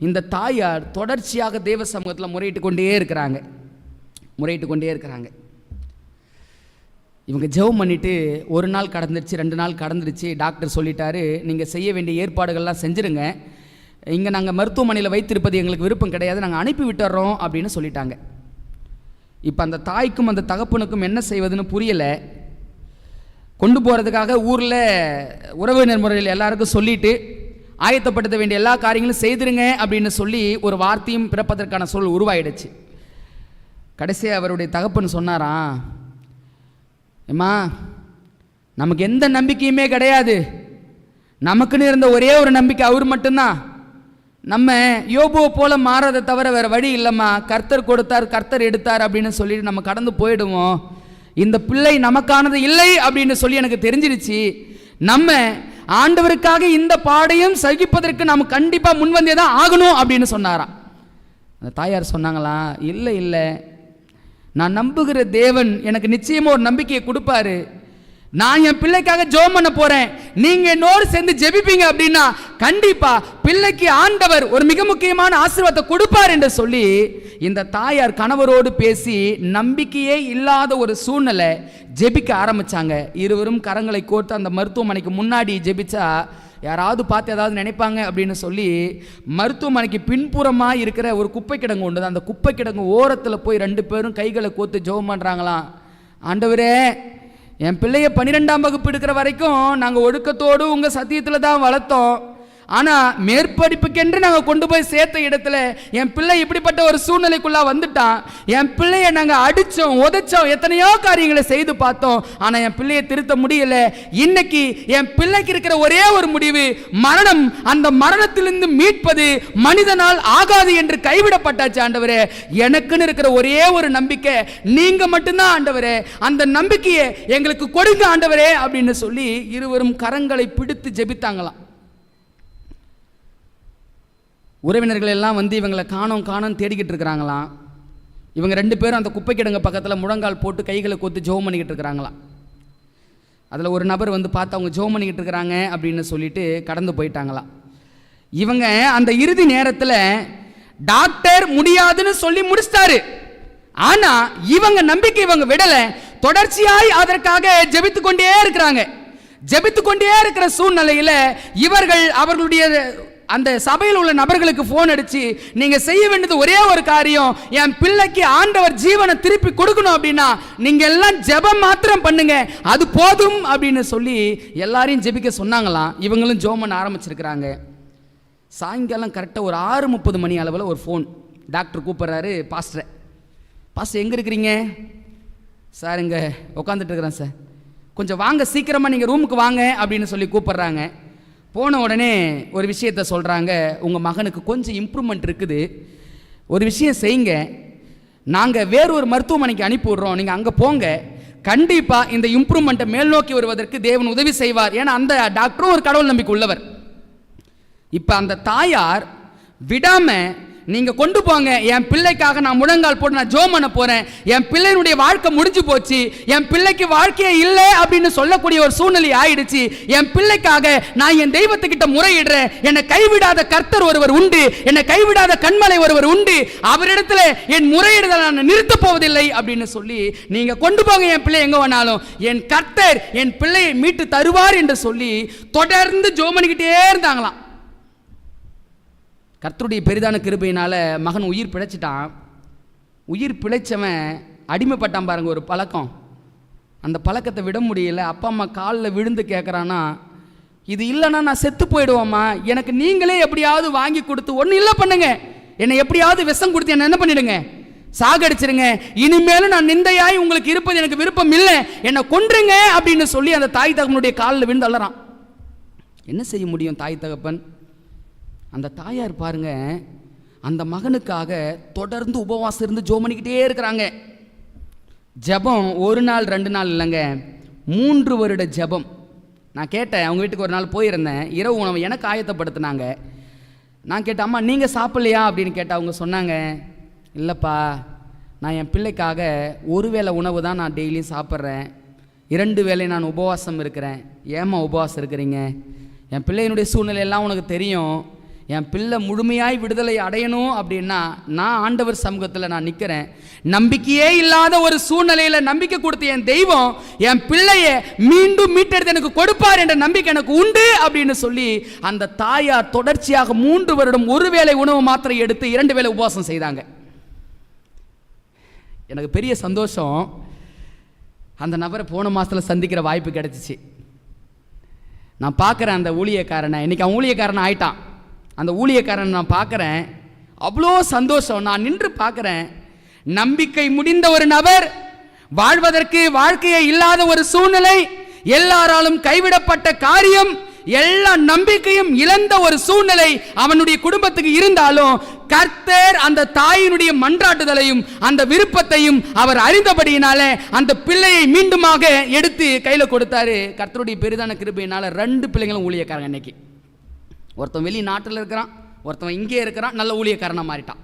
இந்த தாயார் தொடர்ச்சியாக தேவ சமூகத்தில் முறையிட்டு கொண்டே இருக்கிறாங்க. இவங்க ஜெபம் பண்ணிவிட்டு ஒரு நாள் கடந்துருச்சு, 2 நாள் கடந்துருச்சு. டாக்டர் சொல்லிட்டாரு, நீங்கள் செய்ய வேண்டிய ஏற்பாடுகள்லாம் செஞ்சுருங்க, இங்கே நாங்கள் மருத்துவமனையில் வைத்திருப்பது எங்களுக்கு விருப்பம் கிடையாது, நாங்கள் அனுப்பி விட்டுறோம் அப்படின்னு சொல்லிட்டாங்க. இப்போ அந்த தாய்க்கும் அந்த தகப்பனுக்கும் என்ன செய்வதுன்னு புரியலை. கொண்டு போகிறதுக்காக ஊரில் உறவினர் முறையில் எல்லாருக்கும் சொல்லிவிட்டு ஆயத்தப்படுத்த வேண்டிய எல்லா காரியங்களும் செய்திருங்க அப்படின்னு சொல்லி ஒரு வார்த்தையும் பிறப்பதற்கான சூழல் உருவாயிடுச்சு. கடைசியாக அவருடைய தகப்பன் சொன்னாராம், ஏம்மா நமக்கு எந்த நம்பிக்கையுமே கிடையாது, நமக்குன்னு இருந்த ஒரே ஒரு நம்பிக்கை அவர் மட்டும்தான், நம்ம யோபுவை போல மாறதை தவிர வேறு வழி இல்லைம்மா, கர்த்தர் கொடுத்தார் கர்த்தர் எடுத்தார் அப்படின்னு சொல்லிட்டு நம்ம கடந்து போயிடுவோம், இந்த பிள்ளை நமக்கானது இல்லை அப்படின்னு சொல்லி எனக்கு தெரிஞ்சிருச்சு, நம்ம ஆண்டவருக்காக இந்த பாடையும் சகிப்பதற்கு நாம் கண்டிப்பாக முன்வந்தே தான் ஆகணும் அப்படின்னு சொன்னாராம். அந்த தாயார் சொன்னாங்களாம், இல்லை இல்லை, நான் நம்புகிற தேவன் எனக்கு நிச்சயமாக ஒரு நம்பிக்கையை கொடுப்பாரு. நான் என் பிள்ளைக்காக ஜெபம் பண்ண போறேன், நீங்க என்னோடு சேர்ந்து ஜெபிப்பீங்க அப்படின்னா கண்டிப்பா பிள்ளைக்கு ஆண்டவர் ஒரு மிக முக்கியமான ஆசீர்வாதத்தை கொடுப்பார் என்று சொல்லி இந்த தாயார் கணவரோடு பேசி நம்பிக்கையே இல்லாத ஒரு சூழ்நிலை ஜெபிக்க ஆரம்பிச்சாங்க. இருவரும் கரங்களை கோர்த்து அந்த மருத்துவமனைக்கு முன்னாடி ஜெபிச்சா யாராவது பார்த்து ஏதாவது நினைப்பாங்க அப்படின்னு சொல்லி மருத்துவமனைக்கு பின்புறமாக இருக்கிற ஒரு குப்பை கிடங்கு உண்டு. அந்த குப்பை கிடங்கு ஓரத்தில் போய் 2 பேரும் கைகளை கோர்த்து ஜெபம் பண்ணுறாங்களாம். ஆண்டவரே, என் பிள்ளைய 12ஆம் வகுப்பு எடுக்கிற வரைக்கும் நாங்கள் ஒழுக்கத்தோடு உங்கள் சத்தியத்தில் தான் வளர்த்தோம். ஆனால் மேற்படிப்புக்கென்று நாங்கள் கொண்டு போய் சேர்த்த இடத்துல என் பிள்ளை இப்படிப்பட்ட ஒரு சூழ்நிலைக்குள்ளே வந்துட்டான். என் பிள்ளையை நாங்கள் அடித்தோம், உதைச்சோம், எத்தனையோ காரியங்களை செய்து பார்த்தோம். ஆனால் என் பிள்ளையை திருத்த முடியல. இன்னைக்கு என் பிள்ளைக்கு இருக்கிற ஒரே ஒரு முடிவு மரணம். அந்த மரணத்திலிருந்து மீட்பது மனிதனால் ஆகாது என்று கைவிடப்பட்டாச்சு ஆண்டவரே. எனக்குன்னு இருக்கிற ஒரே ஒரு நம்பிக்கை நீங்க மட்டும்தான் ஆண்டவரே. அந்த நம்பிக்கையை எங்களுக்கு கொடுங்க ஆண்டவரே அப்படின்னு சொல்லி இருவரும் கரங்களை பிடித்து ஜெபித்தாங்களாம். உறவினர்கள் எல்லாம் வந்து இவங்களை காணோம் தேடிக்கிட்டு இருக்கிறாங்களாம். இவங்க 2 பேரும் அந்த குப்பை கிடங்கு பக்கத்தில் முழங்கால் போட்டு கைகளை கோத்து ஜெபம் பண்ணிக்கிட்டு இருக்கிறாங்களாம். அதில் ஒரு நபர் வந்து பார்த்து அவங்க ஜெபம் பண்ணிக்கிட்டு இருக்கிறாங்க அப்படின்னு சொல்லிட்டு கடந்து போயிட்டாங்களாம். இவங்க அந்த இறுதி நேரத்தில் டாக்டர் முடியாதுன்னு சொல்லி முடிச்சிட்டாரு. ஆனால் இவங்க நம்பிக்கை இவங்க விடலை. தொடர்ச்சியாய் அதற்காக ஜெபித்து கொண்டே இருக்கிறாங்க. ஜெபித்து கொண்டே இருக்கிற சூழ்நிலையில் இவர்கள் அவர்களுடைய அந்த சபையில் உள்ள நபர்களுக்கு போன் அடிச்சு, நீங்க செய்ய வேண்டியது ஒரே ஒரு காரியம், என் பிள்ளைக்கு ஆண்டவர் ஜீவனை திருப்பி கொடுக்கணும் அப்படின்னா நீங்க எல்லாம் ஜெபம் மாத்திரம் பண்ணுங்க, அது போதும் அப்படின்னு சொல்லி எல்லாரையும் ஜெபிக்க சொன்னாங்களாம். இவங்களும் ஜெபம் பண்ண ஆரம்பிச்சிருக்கிறாங்க. சாயங்காலம் கரெக்டாக ஒரு 6:30 மணி அளவில் ஒரு ஃபோன். டாக்டர் கூப்பிட்றாரு, பாஸ்டர் எங்கே இருக்கிறீங்க? சார் இங்கே உட்காந்துட்டு இருக்கிறேன் சார், கொஞ்சம் வாங்க, சீக்கிரமாக நீங்கள் ரூமுக்கு வாங்க அப்படின்னு சொல்லி கூப்பிட்றாங்க. போன உடனே ஒரு விஷயத்தை சொல்கிறாங்க, உங்கள் மகனுக்கு கொஞ்சம் இம்ப்ரூவ்மெண்ட் இருக்குது, ஒரு விஷயம் செய்யுங்க, நாங்கள் வேறொரு மருத்துவமனைக்கு அனுப்பி விடுறோம், நீங்கள் அங்கே போங்க, கண்டிப்பாக இந்த இம்ப்ரூவ்மெண்ட்டை மேல் நோக்கி வருவதற்கு தேவன் உதவி செய்வார். ஏன்னா அந்த டாக்டரும் ஒரு கடவுள் நம்பிக்கை உள்ளவர். இப்போ அந்த தாயார் விடாமல், நீங்கள் கொண்டு போங்க, என் பிள்ளைக்காக நான் முழங்கால் போட்டு நான் ஜெபம் பண்ண போகிறேன், என் பிள்ளையினுடைய வாழ்க்கை முடிஞ்சு போச்சு, என் பிள்ளைக்கு வாழ்க்கையே இல்லை அப்படின்னு சொல்லக்கூடிய ஒரு சூழ்நிலை ஆயிடுச்சு, என் பிள்ளைக்காக நான் என் தெய்வத்துக்கிட்ட முறையிடுறேன், என்னை கைவிடாத கர்த்தர் ஒருவர் உண்டு, என்னை கைவிடாத கண்மலை ஒருவர் உண்டு, அவரிடத்துல என் முறையிடுதலை நான் நிறுத்த போவதில்லை அப்படின்னு சொல்லி நீங்கள் கொண்டு போங்க, என் பிள்ளை எங்கே வேணாலும் என் கர்த்தர் என் பிள்ளையை மீட்டு தருவார் என்று சொல்லி தொடர்ந்து ஜெபம் பண்ணிக்கிட்டே இருந்தாங்களாம். கர்த்தருடைய பெரிதான கிருபையினால் மகன் உயிர் பிழைச்சிட்டான். உயிர் பிழைச்சவன் அடிமைப்பட்டான் பாருங்க ஒரு பழக்கம். அந்த பழக்கத்தை விட முடியல. அப்பா அம்மா காலில் விழுந்து கேட்குறான்னா, இது இல்லைன்னா நான் செத்து போயிடுவோம்மா, எனக்கு நீங்களே எப்படியாவது வாங்கி கொடுத்து ஒன்றும் இல்லை பண்ணுங்க, என்னை எப்படியாவது விஷம் கொடுத்து என்ன பண்ணிடுங்க, சாகடிச்சிருங்க, இனிமேலும் நான் நிந்தையாய் உங்களுக்கு இருப்பது எனக்கு விருப்பம் இல்லை, என்னை கொன்றுங்க அப்படின்னு சொல்லி அந்த தாய் தகப்பனுடைய காலில் விழுந்து அள்ளறான். என்ன செய்ய முடியும் தாய் தகப்பன்? அந்த தாயார் பாருங்க, அந்த மகனுக்காக தொடர்ந்து உபவாசம் இருந்து ஜெபம் பண்ணிக்கிட்டே இருக்கிறாங்க. ஜெபம் 1 நாள் 2 நாள் இல்லைங்க, 3 வருட ஜெபம். நான் கேட்டேன், அவங்க வீட்டுக்கு ஒரு நாள் போயிருந்தேன், இரவு உணவு எனக்கு ஆயத்தப்படுத்தினாங்க. நான் கேட்டேன், அம்மா நீங்கள் சாப்பிட்லையா அப்படின்னு கேட்டேன். அவங்க சொன்னாங்க, இல்லைப்பா, நான் என் பிள்ளைக்காக 1 வேளை உணவு தான் நான் டெய்லியும் சாப்பிட்றேன், 2 வேளை நான் உபவாசம் இருக்கிறேன். ஏம்மா உபவாசம் இருக்கிறீங்க? என் பிள்ளையினுடைய சூழ்நிலையெல்லாம் உனக்கு தெரியும், என் பிள்ளை முழுமையாய் விடுதலை அடையணும் அப்படின்னா நான் ஆண்டவர் சமூகத்தில் நான் நிற்கிறேன். நம்பிக்கையே இல்லாத ஒரு சூழ்நிலையில் நம்பிக்கை கொடுத்த என் தெய்வம் என் பிள்ளையை மீண்டும் மீட்டெடுத்து எனக்கு கொடுப்பார் என்ற நம்பிக்கை எனக்கு உண்டு அப்படின்னு சொல்லி அந்த தாயார் தொடர்ச்சியாக 3 வருடம் 1 வேளை உணவு மாத்திரை எடுத்து 2 வேளை உபவாசம் செய்தாங்க. எனக்கு பெரிய சந்தோஷம். அந்த நபரை போன மாதத்தில் சந்திக்கிற வாய்ப்பு கிடைச்சிச்சு. நான் பார்க்குறேன் அந்த ஊழியக்காரனை, இன்றைக்கி அவன் ஊழியக்காரனை ஆயிட்டான். அந்த ஊழியக்காரனை நான் பார்க்குறேன், அவ்வளோ சந்தோஷம். நான் நின்று பார்க்குறேன், நம்பிக்கை முடிந்த ஒரு நபர், வாழ்வதற்கு வாழ்க்கையே இல்லாத ஒரு சூழ்நிலை, எல்லாராலும் கைவிடப்பட்ட காரியம், எல்லா நம்பிக்கையும் இழந்த ஒரு சூழ்நிலை அவனுடைய குடும்பத்துக்கு இருந்தாலும் கர்த்தர் அந்த தாயினுடைய மன்றாட்டுதலையும் அந்த விருப்பத்தையும் அவர் அறிந்தபடியினால அந்த பிள்ளையை மீண்டுமாக எடுத்து கையில் கொடுத்தாரு. கர்த்தருடைய பெரிதான கிருபையினால 2 பிள்ளைங்களும் ஊழியக்காரங்க. இன்னைக்கு ஒருத்தன் வெளிநாட்டில் இருக்கிறான், ஒருத்தன் இங்கே இருக்கிறான், நல்ல ஊழியக்காரனாக மாறிட்டான்.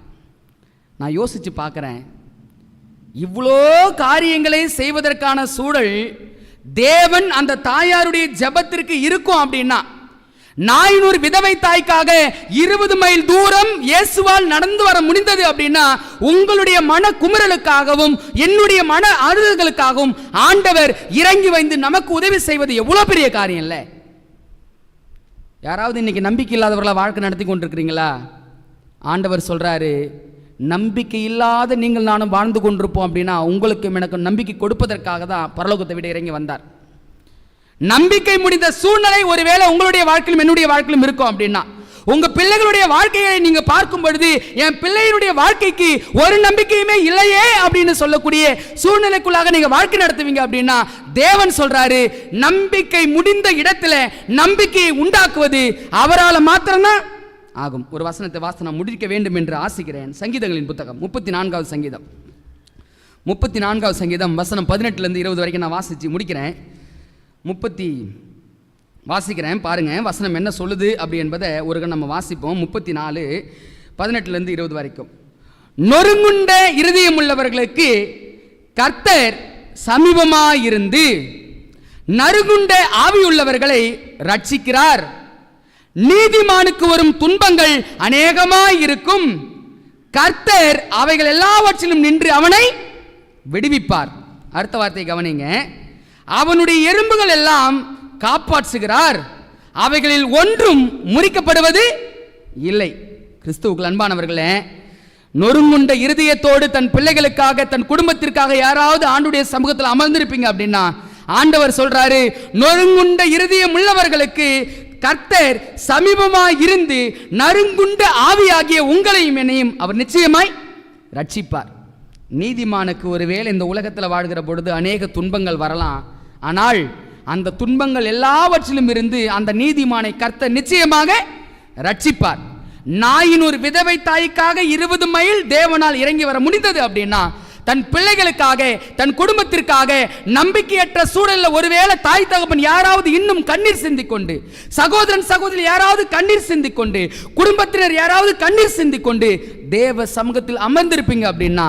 நான் யோசித்து பார்க்குறேன், இவ்வளோ காரியங்களை செய்வதற்கான சூழல் தேவன் அந்த தாயாருடைய ஜெபத்திற்கு இருக்கும் அப்படின்னா, நாயினூர் விதவை தாய்க்காக 20 மைல் தூரம் இயேசுவால் நடந்து வர முடிந்தது அப்படின்னா, உங்களுடைய மன குமுறலுக்காகவும் என்னுடைய மன அழுதலுக்காகவும் ஆண்டவர் இறங்கி வந்து நமக்கு உதவி செய்வது எவ்வளவு பெரிய காரியம் இல்லை? யாராவது இன்னைக்கு நம்பிக்கை இல்லாதவர்களா வாழ்க்கை நடத்தி கொண்டிருக்கிறீங்களா? ஆண்டவர் சொல்றாரு, நம்பிக்கை இல்லாத நீங்கள் நானும் வாழ்ந்து கொண்டிருப்போம் அப்படின்னா உங்களுக்கும் எனக்கு நம்பிக்கை கொடுப்பதற்காக தான் பரலோகத்தை விட இறங்கி வந்தார். நம்பிக்கை முடிந்த சூழ்நிலை ஒருவேளை உங்களுடைய வாழ்க்கையிலும் என்னுடைய வாழ்க்கையிலும் இருக்கும் அப்படின்னா, உங்க பிள்ளைகளுடைய வாழ்க்கையை நீங்க பார்க்கும் பொழுது என் பிள்ளையினுடைய வாழ்க்கைக்கு ஒரு நம்பிக்கையுமே இல்லையே அப்படின்னு சொல்லக்கூடிய சூழ்நிலைக்குள்ளாக நீங்க வாழ்க்கை நடத்துவீங்க அப்படின்னா, தேவன் சொல்றாரு, நம்பிக்கை முடிந்த இடத்துல நம்பிக்கையை உண்டாக்குவது அவரால் மாத்திரம்தான் ஆகும். ஒரு வசனத்தை வாசனை முடிக்க வேண்டும் என்று ஆசிக்கிறேன். சங்கீதங்களின் புத்தகம் 34வது சங்கீதம் 34வது சங்கீதம் வசனம் 18லேருந்து 20 வரைக்கும் நான் வாசித்து முடிக்கிறேன். வாசிக்கிறேன் பாருங்க, வசனம் என்ன சொல்லுது அப்படி என்பதை ஒரு நம்ம வாசிப்போம். 34 18லேருந்து 20 வரைக்கும். நொறுங்குண்ட இருதயம் உள்ளவர்களுக்கு கர்த்தர் சமீபமாயிருந்து நறுகுண்ட ஆவியுள்ளவர்களை ரட்சிக்கிறார். நீதிமானுக்கு வரும் துன்பங்கள் அநேகமாயிருக்கும், கர்த்தர் அவைகள் எல்லாவற்றிலும் நின்று அவனை விடுவிப்பார். அடுத்த வார்த்தை கவனிங்க, அவனுடைய எறும்புகள் எல்லாம் காப்பாற்றுகிறார், அவைகளில் ஒன்றும் முறிக்கப்படுவது இல்லை. கிறிஸ்துவுக்குள் அன்பானவர்களே, நொறுங்குண்ட இருதயத்தோடு தன் பிள்ளைகளுக்காக தன் குடும்பத்திற்காக யாராவது ஆண்டுடைய சமூகத்தில் அமர்ந்திருப்பீங்க அப்படின்னா, ஆண்டவர் சொல்றாரு, நொறுங்குண்ட இருதயம் உள்ளவர்களுக்கு கர்த்தர் சமீபமாய் இருந்து நறுங்குண்ட ஆவியாகிய உங்களையும் என்னையும் அவர் நிச்சயமாய் ரட்சிப்பார். நீதிமானுக்கு ஒருவேளை இந்த உலகத்தில் வாழ்கிற பொழுது அநேக துன்பங்கள் வரலாம், ஆனால் அந்த துன்பங்கள் எல்லாவற்றிலும் இருந்து அந்த நீதிமானை கர்த்தர் நிச்சயமாக ரட்சிப்பார். நாயினூர் விதவை தாய்க்காக 20 மைல் தேவனால் இறங்கி வர முடிந்தது அப்படின்னா, தன் பிள்ளைகளுக்காக தன் குடும்பத்திற்காக நம்பிக்கையற்ற சூழலில் ஒருவேளை தாய் தகப்பன் யாராவது இன்னும் கண்ணீர் சிந்திக்கொண்டு, சகோதரன் சகோதரி யாராவது கண்ணீர் சிந்திக்கொண்டு, குடும்பத்தினர் யாராவது கண்ணீர் சிந்திக்கொண்டு தேவ சமூகத்தில் அமர்ந்திருப்பீங்க அப்படின்னா,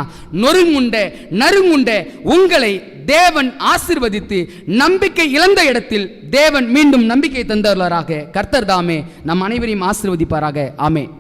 நறுங்குண்ட உங்களை தேவன் ஆசீர்வதித்து நம்பிக்கை இழந்த இடத்தில் தேவன் மீண்டும் நம்பிக்கை தந்தவர்களாக கர்த்தர் தாமே நம் அனைவரையும் ஆசீர்வதிப்பாராக. ஆமென்.